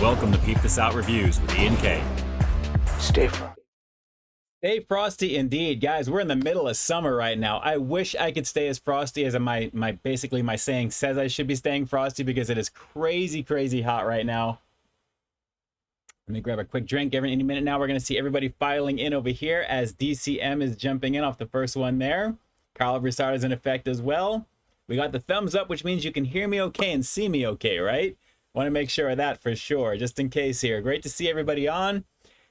Welcome to Peep This Out Reviews with Ian K. Stay frosty. Stay frosty indeed. Guys, we're in the middle of summer right now. I wish I could stay as frosty as basically my saying says I should be staying frosty, because it is crazy hot right now. Let me grab a quick drink. Any minute now, we're going to see everybody filing in over here as DCM is jumping in off the first one there. Carl Broussard is in effect as well. We got the thumbs up, which means you can hear me okay and see me okay, right? Want to make sure of that for sure, just in case here. Great to see everybody on.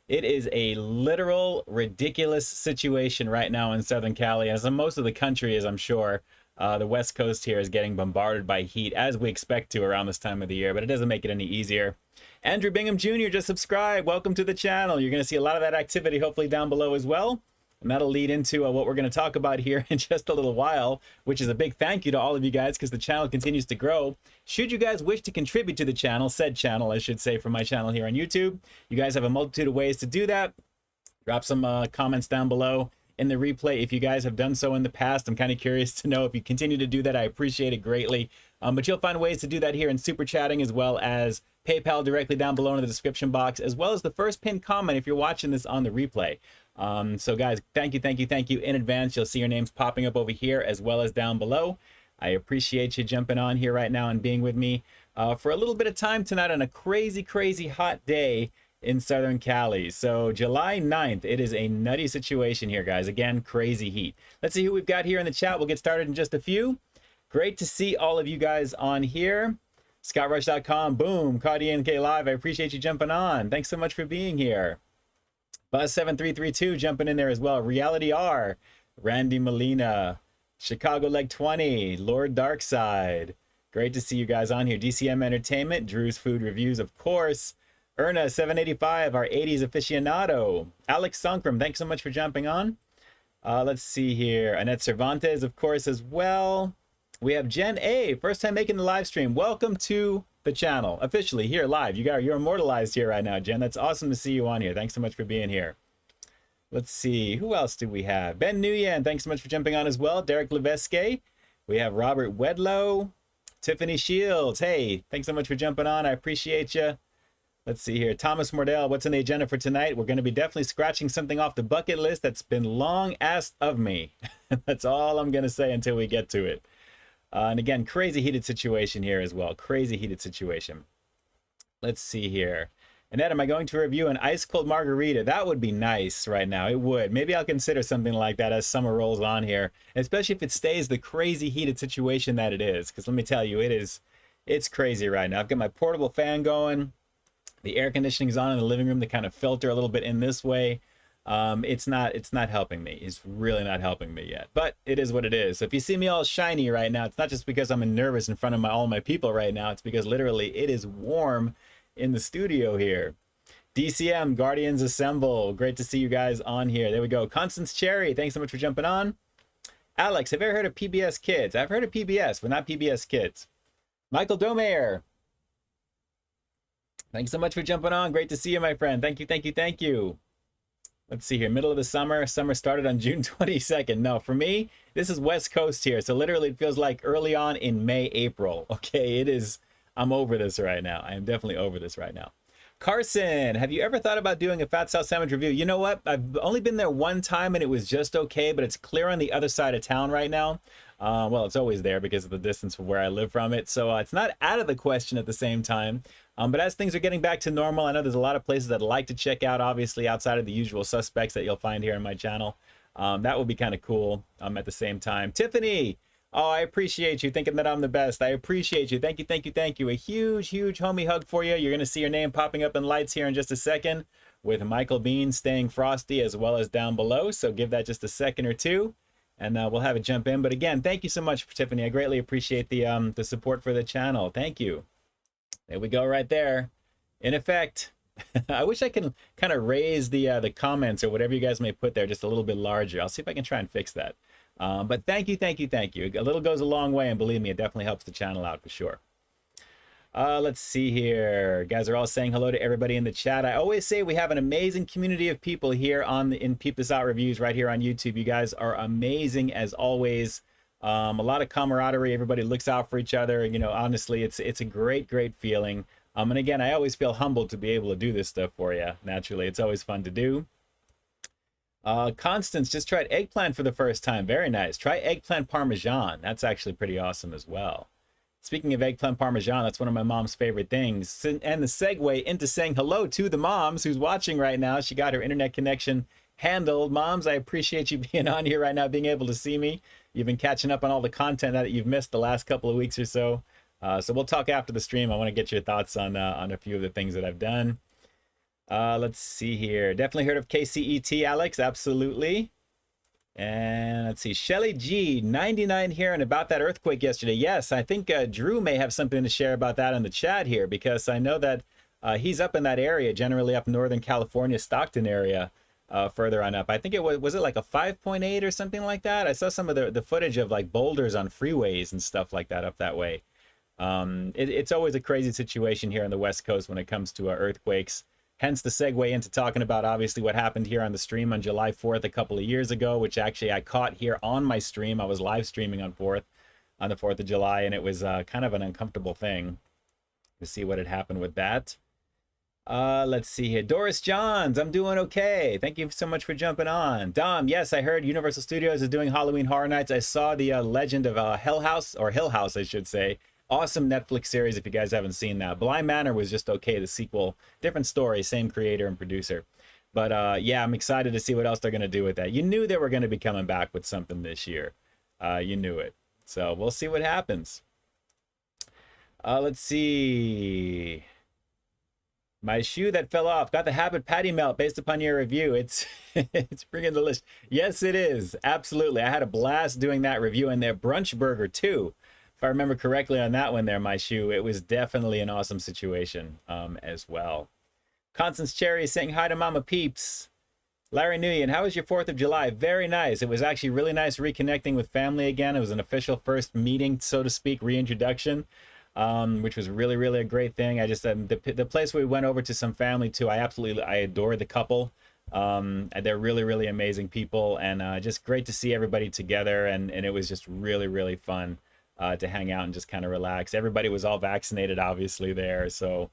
It is a literal ridiculous situation right now in Southern Cali, as most of the country is, I'm sure. The West Coast here is getting bombarded by heat, as we expect to around this time of the year, but it doesn't make it any easier. Andrew Bingham Jr. just subscribed. Welcome to the channel. You're going to see a lot of that activity hopefully down below as well. And that'll lead into what we're going to talk about here in just a little while, which is a big thank you to all of you guys, because the channel continues to grow. Should you guys wish to contribute to the channel, said channel, I should say, for my channel here on YouTube, you guys have a multitude of ways to do that. Drop some comments down below in the replay if you guys have done so in the past. I'm kind of curious to know if you continue to do that. I appreciate it greatly. But you'll find ways to do that here in super chatting, as well as PayPal directly down below in the description box, as well as the first pinned comment if you're watching this on the replay. So guys, thank you in advance. You'll see your names popping up over here as well as down below. I appreciate you jumping on here right now and being with me for a little bit of time tonight on a crazy hot day in Southern Cali. So July 9th, it is a nutty situation here, guys. Again, crazy heat. Let's see who we've got here in the chat. We'll get started in just a few. Great to see all of you guys on here. ScottRush.com, boom, caught Ian K live. I appreciate you jumping on. Thanks so much for being here. Buzz7332 jumping in there as well. Reality R, Randy Molina, Chicago Leg 20, Lord Darkside. Great to see you guys on here. DCM Entertainment, Drew's Food Reviews, of course. Erna 785, our 80s aficionado. Alex Sunkram, thanks so much for jumping on. Let's see here. Annette Cervantes, of course, as well. We have Jen A, first time making the live stream. Welcome to the channel, officially here live. You're immortalized here right now, Jen. That's awesome to see you on here. Thanks so much for being here. Let's see, who else do we have? Ben Nguyen, thanks so much for jumping on as well. Derek Leveske. We have Robert Wedlow. Tiffany Shields, hey, thanks so much for jumping on. I appreciate you. Let's see here. Thomas Mordell, what's on the agenda for tonight? We're going to be definitely scratching something off the bucket list that's been long asked of me. That's all I'm going to say until we get to it. And again, crazy heated situation here as well. Crazy heated situation. Let's see here. Annette, am I going to review an ice cold margarita? That would be nice right now. It would. Maybe I'll consider something like that as summer rolls on here, especially if it stays the crazy heated situation that it is. Because let me tell you, it's crazy right now. I've got my portable fan going. The air conditioning is on in the living room to kind of filter a little bit in this way. It's not helping me. It's really not helping me yet, but it is what it is. So if you see me all shiny right now, it's not just because I'm nervous in front of all my people right now. It's because literally it is warm in the studio here. DCM, Guardians Assemble. Great to see you guys on here. There we go. Constance Cherry, thanks so much for jumping on. Alex, have you ever heard of PBS Kids? I've heard of PBS, but not PBS Kids. Michael Domayer, thanks so much for jumping on. Great to see you, my friend. Thank you. Let's see here, middle of the summer. Summer started on June 22nd. No, for me, this is West Coast here. So literally it feels like early on in May, April. Okay, I'm over this right now. I am definitely over this right now. Carson, have you ever thought about doing a Fat South Sandwich review? You know what? I've only been there one time and it was just okay, but it's clear on the other side of town right now. Well, it's always there because of the distance from where I live from it. So it's not out of the question at the same time. But as things are getting back to normal, I know there's a lot of places that I'd like to check out, obviously, outside of the usual suspects that you'll find here on my channel. That would be kind of cool at the same time. Tiffany, oh, I appreciate you thinking that I'm the best. I appreciate you. Thank you. A huge homie hug for you. You're going to see your name popping up in lights here in just a second with Michael Bean staying frosty as well as down below. So give that just a second or two and we'll have it jump in. But again, thank you so much, Tiffany. I greatly appreciate the support for the channel. Thank you. There we go right there. In effect, I wish I can kind of raise the comments or whatever you guys may put there just a little bit larger. I'll see if I can try and fix that. But thank you. A little goes a long way, and believe me, it definitely helps the channel out for sure. Let's see here. Guys are all saying hello to everybody in the chat. I always say we have an amazing community of people here in Peep This Out Reviews right here on YouTube. You guys are amazing as always. A lot of camaraderie. Everybody looks out for each other. You know, honestly, it's a great feeling. And again, I always feel humbled to be able to do this stuff for you. Naturally, it's always fun to do. Constance just tried eggplant for the first time. Very nice. Try eggplant parmesan. That's actually pretty awesome as well. Speaking of eggplant parmesan, that's one of my mom's favorite things. And the segue into saying hello to the moms who's watching right now. She got her internet connection handled. Moms, I appreciate you being on here right now, being able to see me. You've been catching up on all the content that you've missed the last couple of weeks or so. So we'll talk after the stream. I want to get your thoughts on a few of the things that I've done. Let's see here. Definitely heard of KCET, Alex. Absolutely. And let's see. Shelly G, 99 here, and about that earthquake yesterday. Yes, I think Drew may have something to share about that in the chat here, because I know that he's up in that area, generally up Northern California, Stockton area, further on up. I think it was it like a 5.8 or something like that? I saw some of the footage of like boulders on freeways and stuff like that up that way. It's always a crazy situation here on the West Coast when it comes to earthquakes. Hence the segue into talking about obviously what happened here on the stream on July 4th a couple of years ago, which actually I caught here on my stream. I was live streaming on the 4th of July, and it was kind of an uncomfortable thing to see what had happened with that. Let's see here. Doris Johns, I'm doing okay. Thank you so much for jumping on. Dom, yes, I heard Universal Studios is doing Halloween Horror Nights. I saw the Legend of Hill House, or Hill House, I should say. Awesome Netflix series if you guys haven't seen that. Blind Manor was just okay, the sequel. Different story, same creator and producer. But yeah, I'm excited to see what else they're going to do with that. You knew they were going to be coming back with something this year. You knew it. So we'll see what happens. Let's see. My shoe that fell off. Got the Habit Patty Melt based upon your review. It's it's freaking delicious. Yes, it is. Absolutely. I had a blast doing that review, and their brunch burger too. If I remember correctly on that one there, my shoe, it was definitely an awesome situation as well. Constance Cherry is saying hi to Mama Peeps. Larry Nguyen, how was your 4th of July? Very nice. It was actually really nice reconnecting with family again. It was an official first meeting, so to speak, reintroduction, which was really, really a great thing. I just, the place we went over to some family too, I adore the couple. They're really, really amazing people, and just great to see everybody together, and it was just really, really fun. To hang out and just kind of relax. Everybody was all vaccinated, obviously, there. So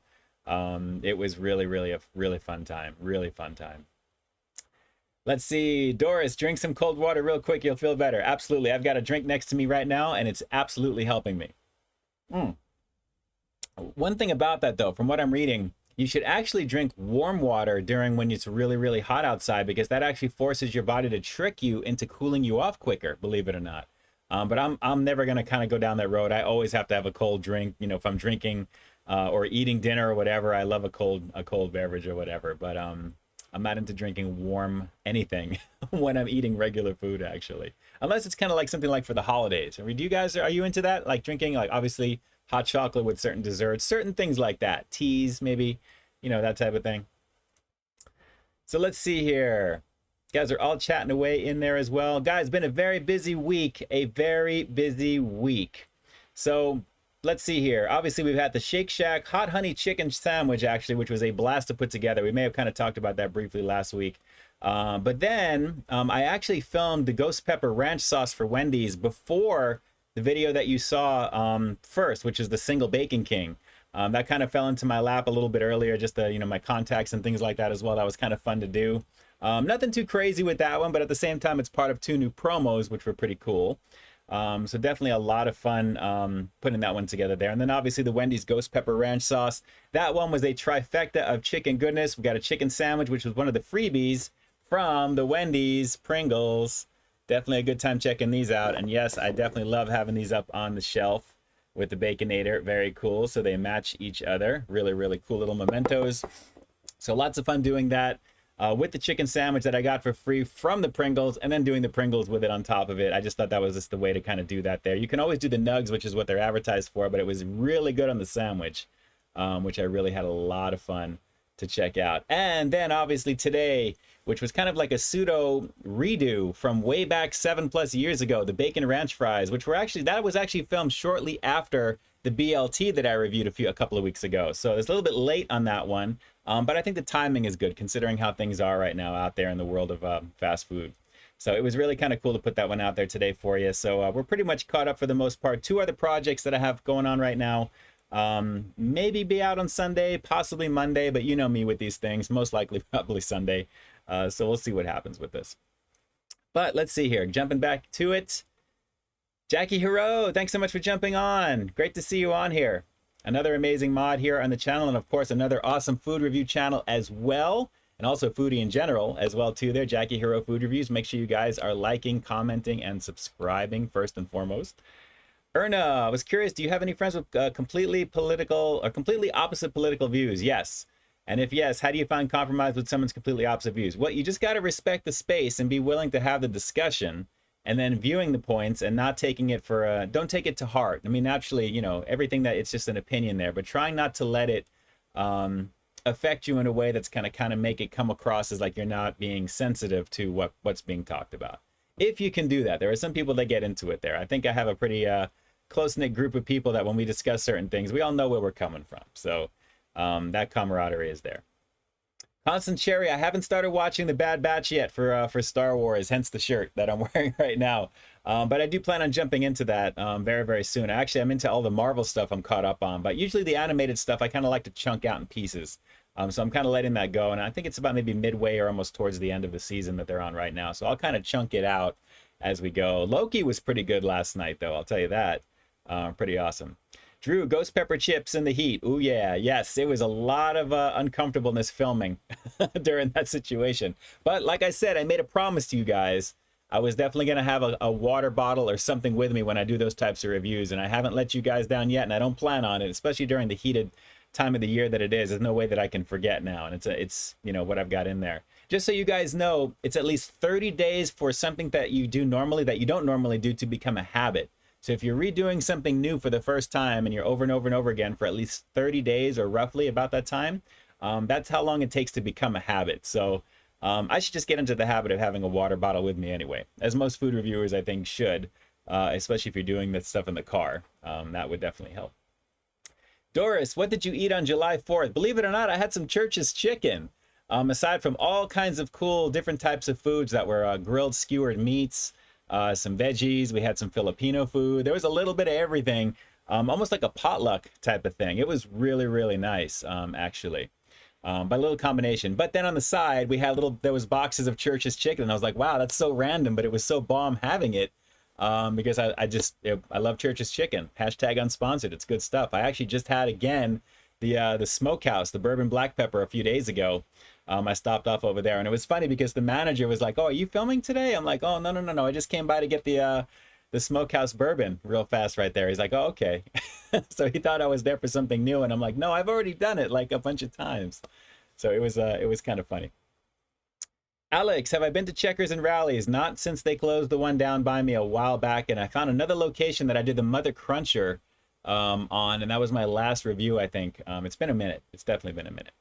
it was really, really a really fun time. Really fun time. Let's see. Doris, drink some cold water real quick. You'll feel better. Absolutely. I've got a drink next to me right now, and it's absolutely helping me. One thing about that, though, from what I'm reading, you should actually drink warm water during when it's really, really hot outside, because that actually forces your body to trick you into cooling you off quicker, believe it or not. But I'm never going to kind of go down that road. I always have to have a cold drink. You know, if I'm drinking or eating dinner or whatever, I love a cold beverage or whatever. But I'm not into drinking warm anything when I'm eating regular food, actually. Unless it's kind of like something like for the holidays. Are you into that? Like drinking, like obviously hot chocolate with certain desserts, certain things like that. Teas, maybe, you know, that type of thing. So let's see here. You guys are all chatting away in there as well. Guys, been a very busy week. So let's see here. Obviously, we've had the Shake Shack hot honey chicken sandwich, actually, which was a blast to put together. We may have kind of talked about that briefly last week. But then I actually filmed the ghost pepper ranch sauce for Wendy's before the video that you saw first, which is the single bacon king. That kind of fell into my lap a little bit earlier, just the, you know, my contacts and things like that as well. That was kind of fun to do. Nothing too crazy with that one, but at the same time, it's part of 2 new promos, which were pretty cool. So definitely a lot of fun putting that one together there. And then obviously the Wendy's Ghost Pepper Ranch Sauce. That one was a trifecta of chicken goodness. We got a chicken sandwich, which was one of the freebies from the Wendy's Pringles. Definitely a good time checking these out. And yes, I definitely love having these up on the shelf with the Baconator. Very cool. So they match each other. Really, really cool little mementos. So lots of fun doing that. With the chicken sandwich that I got for free from the Pringles, and then doing the Pringles with it on top of it. I just thought that was just the way to kind of do that there. You can always do the nugs, which is what they're advertised for, but it was really good on the sandwich, which I really had a lot of fun to check out. And then obviously today, which was kind of like a pseudo redo from way back 7+ years ago, the bacon ranch fries, which were actually, that was actually filmed shortly after the BLT that I reviewed a couple of weeks ago. So it's a little bit late on that one. But I think the timing is good considering how things are right now out there in the world of fast food. So it was really kind of cool to put that one out there today for you. So we're pretty much caught up for the most part. 2 other projects that I have going on right now. Maybe be out on Sunday, possibly Monday, but you know me with these things, most likely probably Sunday. So we'll see what happens with this. But let's see here, jumping back to it. Jackie Hero, thanks so much for jumping on. Great to see you on here. Another amazing mod here on the channel, and of course another awesome food review channel as well, and also foodie in general as well too there, Jackie Hero Food Reviews. Make sure you guys are liking, commenting, and subscribing first and foremost. Erna, I was curious, do you have any friends with completely political or completely opposite political views? Yes. And if yes, how do you find compromise with someone's completely opposite views? Well, you just got to respect the space and be willing to have the discussion, and then viewing the points and not taking it for don't take it to heart. I mean, naturally, you know, everything that it's just an opinion there, but trying not to let it affect you in a way that's kind of make it come across as like you're not being sensitive to what's being talked about. If you can do that, there are some people that get into it there. I think I have a pretty close-knit group of people that when we discuss certain things, we all know where we're coming from. So that camaraderie is there. Constant Cherry, I haven't started watching The Bad Batch yet for Star Wars, hence the shirt that I'm wearing right now. But I do plan on jumping into that very, very soon. Actually, I'm into all the Marvel stuff I'm caught up on, but usually the animated stuff I kind of like to chunk out in pieces. So I'm kind of letting that go, and I think it's about maybe midway or almost towards the end of the season that they're on right now. So I'll kind of chunk it out as we go. Loki was pretty good last night, though, I'll tell you that. Pretty awesome. Drew, ghost pepper chips in the heat. Oh yeah, yes, it was a lot of uncomfortableness filming during that situation. But like I said, I made a promise to you guys. I was definitely going to have a water bottle or something with me when I do those types of reviews, and I haven't let you guys down yet, and I don't plan on it, especially during the heated time of the year that it is. There's no way that I can forget now, and it's you know what I've got in there. Just so you guys know, it's at least 30 days for something that you do normally that you don't normally do to become a habit. So if you're redoing something new for the first time and you're over and over and over again for at least 30 days or roughly about that time, that's how long it takes to become a habit. So I should just get into the habit of having a water bottle with me anyway, as most food reviewers I think should, especially if you're doing this stuff in the car. That would definitely help. Doris, what did you eat on July 4th? Believe it or not, I had some Church's chicken. Aside from all kinds of cool different types of foods that were grilled skewered meats, some veggies, we had some Filipino food. There was a little bit of everything, almost like a potluck type of thing. It was really, really nice, actually, by a little combination. But then on the side, we had there was boxes of Church's chicken, and I was like, wow, that's so random, but it was so bomb having it, because I love Church's chicken. Hashtag unsponsored. It's good stuff. I actually just had again the smokehouse, the bourbon black pepper a few days ago. I stopped off over there, and it was funny because the manager was like, oh, are you filming today? I'm like, oh, no. I just came by to get the smokehouse bourbon real fast right there. He's like, oh, okay. So he thought I was there for something new, and I'm like, no, I've already done it like a bunch of times. So it was kind of funny. Alex, have I been to Checkers and Rallies? Not since they closed the one down by me a while back, and I found another location that I did the Mother Cruncher on, and that was my last review, I think. It's been a minute. It's definitely been a minute.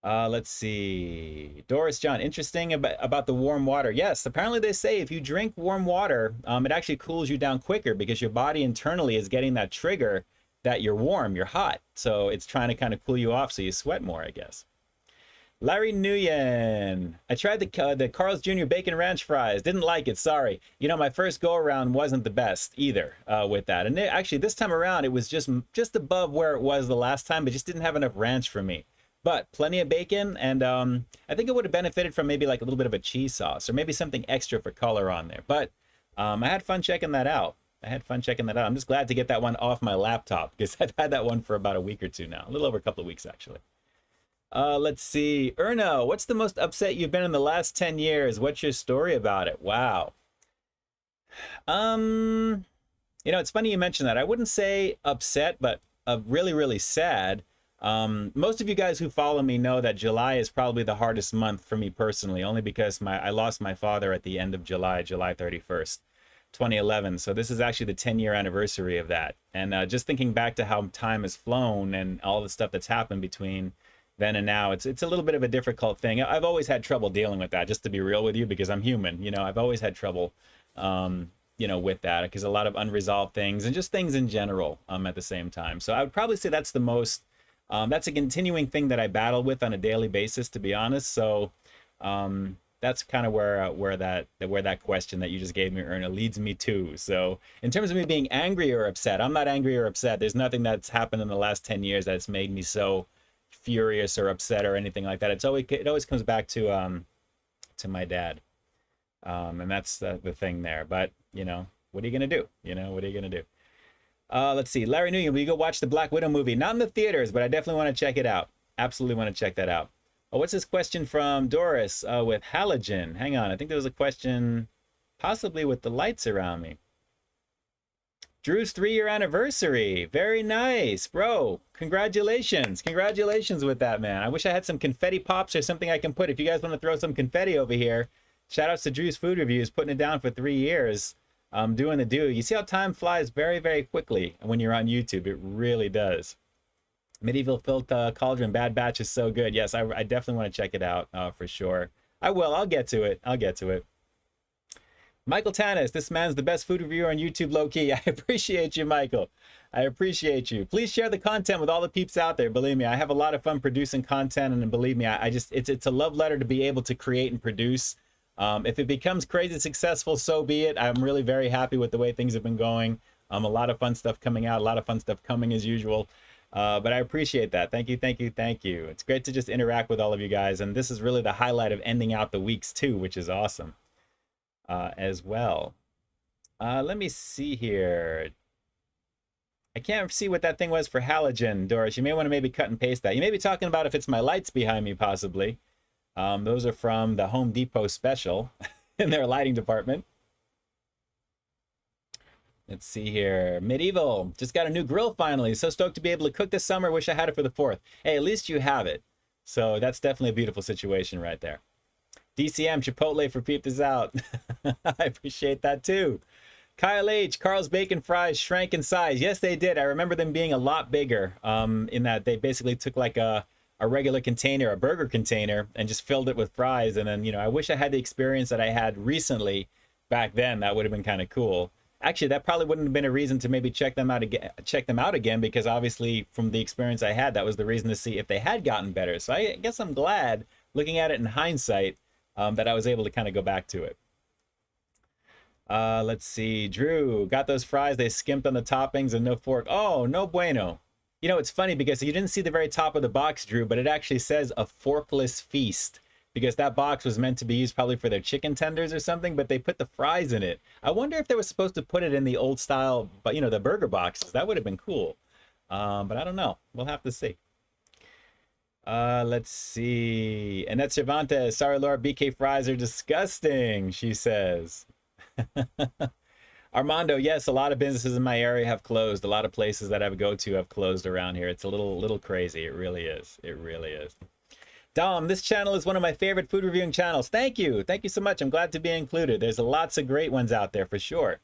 Let's see. Doris John, interesting about the warm water. Yes, apparently they say if you drink warm water, it actually cools you down quicker because your body internally is getting that trigger that you're warm, you're hot. So it's trying to kind of cool you off so you sweat more, I guess. Larry Nguyen, I tried the Carl's Jr. Bacon Ranch fries. Didn't like it, sorry. You know, my first go around wasn't the best either with that. And actually this time around, it was just above where it was the last time, but just didn't have enough ranch for me. But plenty of bacon, and I think it would have benefited from maybe like a little bit of a cheese sauce or maybe something extra for color on there. But I had fun checking that out. I'm just glad to get that one off my laptop because I've had that one for about a week or two now. A little over a couple of weeks, actually. Let's see. Erno, what's the most upset you've been in the last 10 years? What's your story about it? Wow. You know, it's funny you mention that. I wouldn't say upset, but really, really sad. Most of you guys who follow me know that July is probably the hardest month for me personally, only because I lost my father at the end of July 31st, 2011. So this is actually the 10-year anniversary of that. And just thinking back to how time has flown and all the stuff that's happened between then and now, it's a little bit of a difficult thing. I've always had trouble dealing with that, just to be real with you, because I'm human. You know, I've always had trouble, you know, with that, because a lot of unresolved things and just things in general at the same time. So I would probably say that's the most, that's a continuing thing that I battle with on a daily basis, to be honest. So that's kind of where that question that you just gave me, Erna, leads me to. So in terms of me being angry or upset, I'm not angry or upset. There's nothing that's happened in the last 10 years that's made me so furious or upset or anything like that. It always comes back to my dad, and that's the thing there. But what are you gonna do? What are you gonna do? Let's see. Larry Nguyen, will you go watch the Black Widow movie? Not in the theaters, but I definitely want to check it out. Absolutely want to check that out. Oh, what's this question from Doris with halogen? Hang on. I think there was a question possibly with the lights around me. Drew's 3-year anniversary. Very nice, bro. Congratulations. Congratulations with that, man. I wish I had some confetti pops or something I can put. If you guys want to throw some confetti over here, shout outs to Drew's Food Reviews, putting it down for 3 years. Doing the do. You see how time flies very, very quickly when you're on YouTube. It really does. Medieval Filth Cauldron Bad Batch is so good. Yes, I definitely want to check it out for sure. I will. I'll get to it. I'll get to it. Michael Tanis, this man's the best food reviewer on YouTube, low-key. I appreciate you, Michael. I appreciate you. Please share the content with all the peeps out there. Believe me, I have a lot of fun producing content, and believe me, it's a love letter to be able to create and produce. If it becomes crazy successful, so be it. I'm really very happy with the way things have been going. A lot of fun stuff coming out, a lot of fun stuff coming as usual. But I appreciate that. Thank you, thank you, thank you. It's great to just interact with all of you guys. And this is really the highlight of ending out the weeks too, which is awesome as well. Let me see here. I can't see what that thing was for halogen, Doris. You may want to maybe cut and paste that. You may be talking about if it's my lights behind me, possibly. Those are from the Home Depot special in their lighting department. Let's see here. Medieval just got a new grill finally. So stoked to be able to cook this summer. Wish I had it for the 4th. Hey, at least you have it. So that's definitely a beautiful situation right there. DCM Chipotle for peep this out. I appreciate that too. Kyle H. Carl's Bacon Fries shrank in size. Yes, they did. I remember them being a lot bigger in that they basically took like a regular container, a burger container, and just filled it with fries. And then, I wish I had the experience that I had recently back then. That would have been kind of cool. Actually, that probably wouldn't have been a reason to maybe check them out again, because obviously from the experience I had, that was the reason to see if they had gotten better. So I guess I'm glad, looking at it in hindsight, that I was able to kind of go back to it. Let's see. Drew, got those fries. They skimped on the toppings and no fork. Oh, no bueno. It's funny because you didn't see the very top of the box, Drew, but it actually says a forkless feast, because that box was meant to be used probably for their chicken tenders or something, but they put the fries in it. I wonder if they were supposed to put it in the old style, but the burger boxes. That would have been cool. But I don't know. We'll have to see. Let's see. Annette Cervantes, sorry, Laura, BK fries are disgusting, she says. Armando, yes, a lot of businesses in my area have closed. A lot of places that I would go to have closed around here. It's a little crazy. It really is. It really is. Dom, this channel is one of my favorite food reviewing channels. Thank you. Thank you so much. I'm glad to be included. There's lots of great ones out there for sure.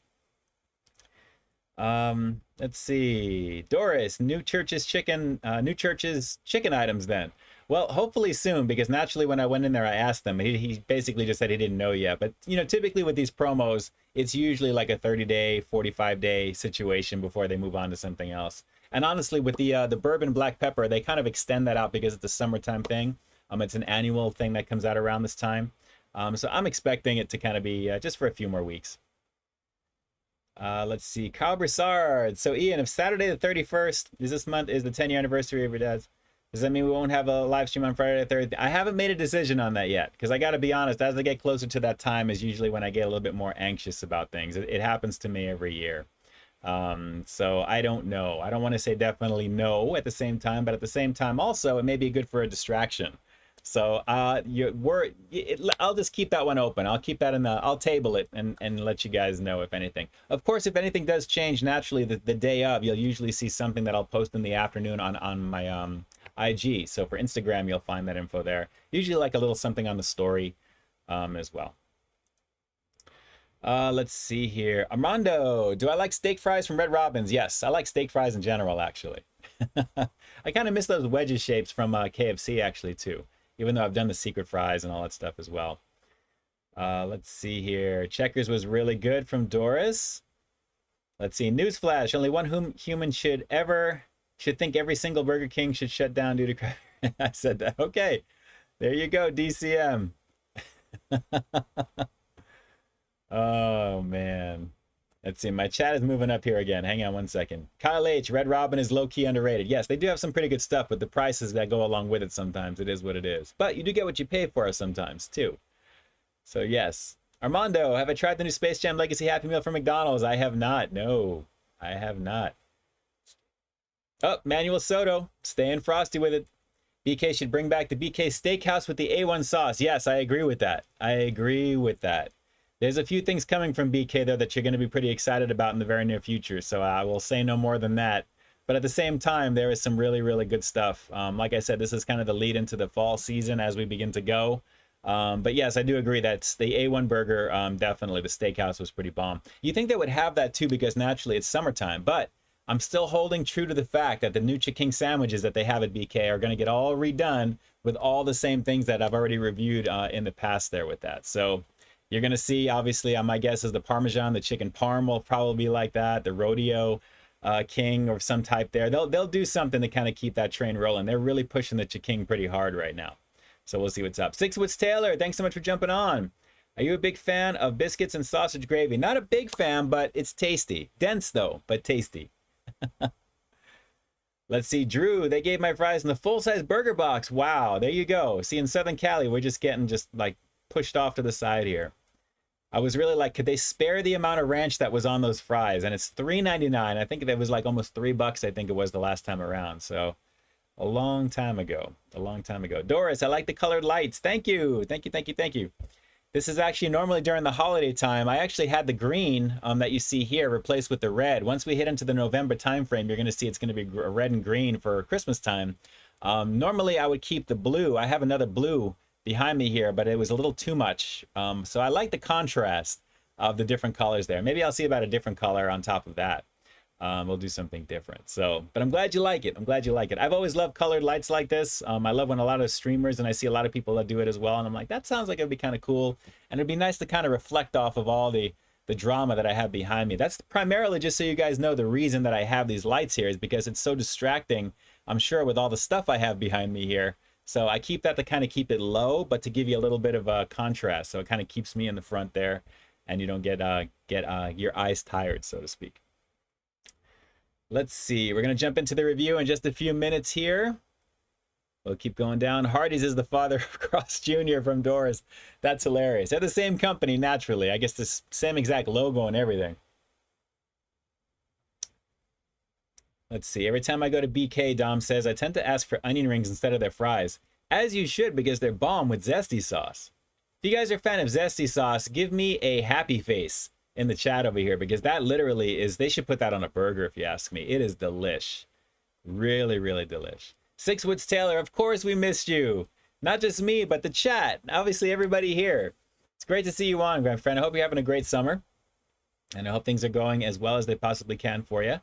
Let's see. Doris, new church's chicken items then. Well, hopefully soon, because naturally when I went in there, I asked them. He basically just said he didn't know yet. But, typically with these promos, it's usually like a 30-day, 45-day situation before they move on to something else. And honestly, with the bourbon black pepper, they kind of extend that out because it's a summertime thing. It's an annual thing that comes out around this time. So I'm expecting it to kind of be just for a few more weeks. Let's see. Kyle Broussard. So, Ian, if Saturday the 31st is this month is the 10-year anniversary of your dad's, does that mean we won't have a live stream on Friday the 30th? I haven't made a decision on that yet, because I got to be honest, as I get closer to that time is usually when I get a little bit more anxious about things. It happens to me every year. So I don't know. I don't want to say definitely no at the same time, but at the same time also, it may be good for a distraction. So I'll just keep that one open. I'll keep that I'll table it and let you guys know if anything. Of course, if anything does change, naturally the day of, you'll usually see something that I'll post in the afternoon on my IG. So for Instagram, you'll find that info there. Usually like a little something on the story as well. Let's see here. Armando, do I like steak fries from Red Robin's? Yes, I like steak fries in general, actually. I kind of miss those wedges shapes from KFC, actually, too. Even though I've done the secret fries and all that stuff as well. Let's see here. Checkers was really good from Doris. Let's see. Newsflash. Only one human should think every single Burger King should shut down due to... I said that. Okay. There you go, DCM. Oh, man. Let's see. My chat is moving up here again. Hang on one second. Kyle H. Red Robin is low-key underrated. Yes, they do have some pretty good stuff, but the prices that go along with it sometimes, it is what it is. But you do get what you pay for sometimes, too. So, yes. Armando, have I tried the new Space Jam Legacy Happy Meal from McDonald's? I have not. No, I have not. Oh, Manuel Soto. Staying frosty with it. BK should bring back the BK Steakhouse with the A1 sauce. Yes, I agree with that. I agree with that. There's a few things coming from BK, though, that you're going to be pretty excited about in the very near future. So I will say no more than that. But at the same time, there is some really, really good stuff. Like I said, this is kind of the lead into the fall season as we begin to go. But yes, I do agree that the A1 burger, definitely, the steakhouse was pretty bomb. You think they would have that, too, because naturally it's summertime. But I'm still holding true to the fact that the new Chicken sandwiches that they have at BK are going to get all redone with all the same things that I've already reviewed in the past there with that. So you're going to see, obviously, my guess is the Parmesan, the chicken parm will probably be like that, the Rodeo King or some type there. They'll do something to kind of keep that train rolling. They're really pushing the Chicken pretty hard right now. So we'll see what's up. Six Woods Taylor, thanks so much for jumping on. Are you a big fan of biscuits and sausage gravy? Not a big fan, but it's tasty. Dense, though, but tasty. Let's see, Drew, they gave my fries in the full-size burger box. Wow, there you go. See, in Southern Cali, we're just getting like pushed off to the side here. I was really like, could they spare the amount of ranch that was on those fries? And it's $3.99. I think it was like almost $3, I think it was the last time around. So a long time ago. A long time ago. Doris, I like the colored lights. Thank you. Thank you, thank you, thank you. This is actually normally during the holiday time. I actually had the green that you see here replaced with the red. Once we hit into the November timeframe, you're going to see it's going to be red and green for Christmas time. Normally, I would keep the blue. I have another blue behind me here, but it was a little too much. So I like the contrast of the different colors there. Maybe I'll see about a different color on top of that. We'll do something different. So, but I'm glad you like it. I'm glad you like it. I've always loved colored lights like this. I love when a lot of streamers, and I see a lot of people that do it as well. And I'm like, that sounds like it'd be kind of cool. And it'd be nice to kind of reflect off of all the drama that I have behind me. That's primarily, just so you guys know, the reason that I have these lights here is because it's so distracting, I'm sure, with all the stuff I have behind me here. So I keep that to kind of keep it low, but to give you a little bit of a contrast. So it kind of keeps me in the front there, and you don't get your eyes tired, so to speak. Let's see. We're going to jump into the review in just a few minutes here. We'll keep going down. Hardee's is the father of Cross Jr. from Doris. That's hilarious. They're the same company, naturally. I guess the same exact logo and everything. Let's see. Every time I go to BK, Dom says, I tend to ask for onion rings instead of their fries. As you should, because they're bomb with zesty sauce. If you guys are a fan of zesty sauce, give me a happy face in the chat over here, because that literally is, they should put that on a burger if you ask me. It is delish. Really, really delish. Six Woods Taylor, of course we missed you. Not just me, but the chat. Obviously everybody here. It's great to see you on, my friend. I hope you're having a great summer. And I hope things are going as well as they possibly can for you.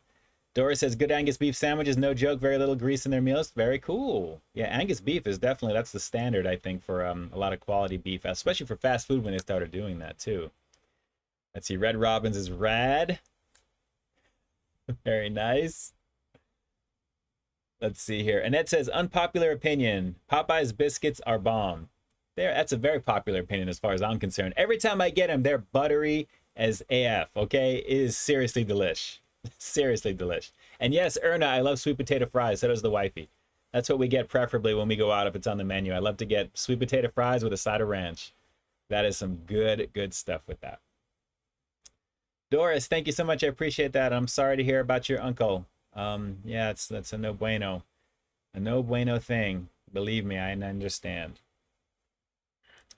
Doris says, good Angus beef sandwiches, no joke, very little grease in their meals. Very cool. Yeah, Angus beef is definitely, that's the standard, I think, for a lot of quality beef, especially for fast food when they started doing that too. Let's see, Red Robins is rad. Very nice. Let's see here. Annette says, unpopular opinion. Popeye's biscuits are bomb. That's a very popular opinion as far as I'm concerned. Every time I get them, they're buttery as AF, okay? It is seriously delish. Seriously delish. And yes, Erna, I love sweet potato fries. So does the wifey. That's what we get preferably when we go out if it's on the menu. I love to get sweet potato fries with a side of ranch. That is some good stuff with that. Doris, thank you so much. I appreciate that. I'm sorry to hear about your uncle. Yeah, that's a no bueno. A no bueno thing. Believe me, I understand.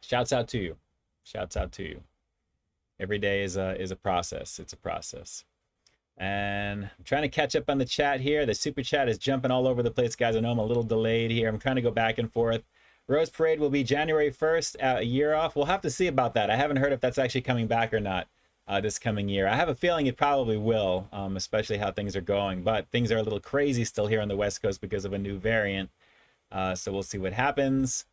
Shouts out to you. Shouts out to you. Every day is a process. It's a process. And I'm trying to catch up on the chat here. The super chat is jumping all over the place, guys. I know I'm a little delayed here. I'm trying to go back and forth. Rose Parade will be January 1st, a year off. We'll have to see about that. I haven't heard if that's actually coming back or not. This coming year. I have a feeling it probably will, especially how things are going, but things are a little crazy still here on the West Coast because of a new variant. So we'll see what happens.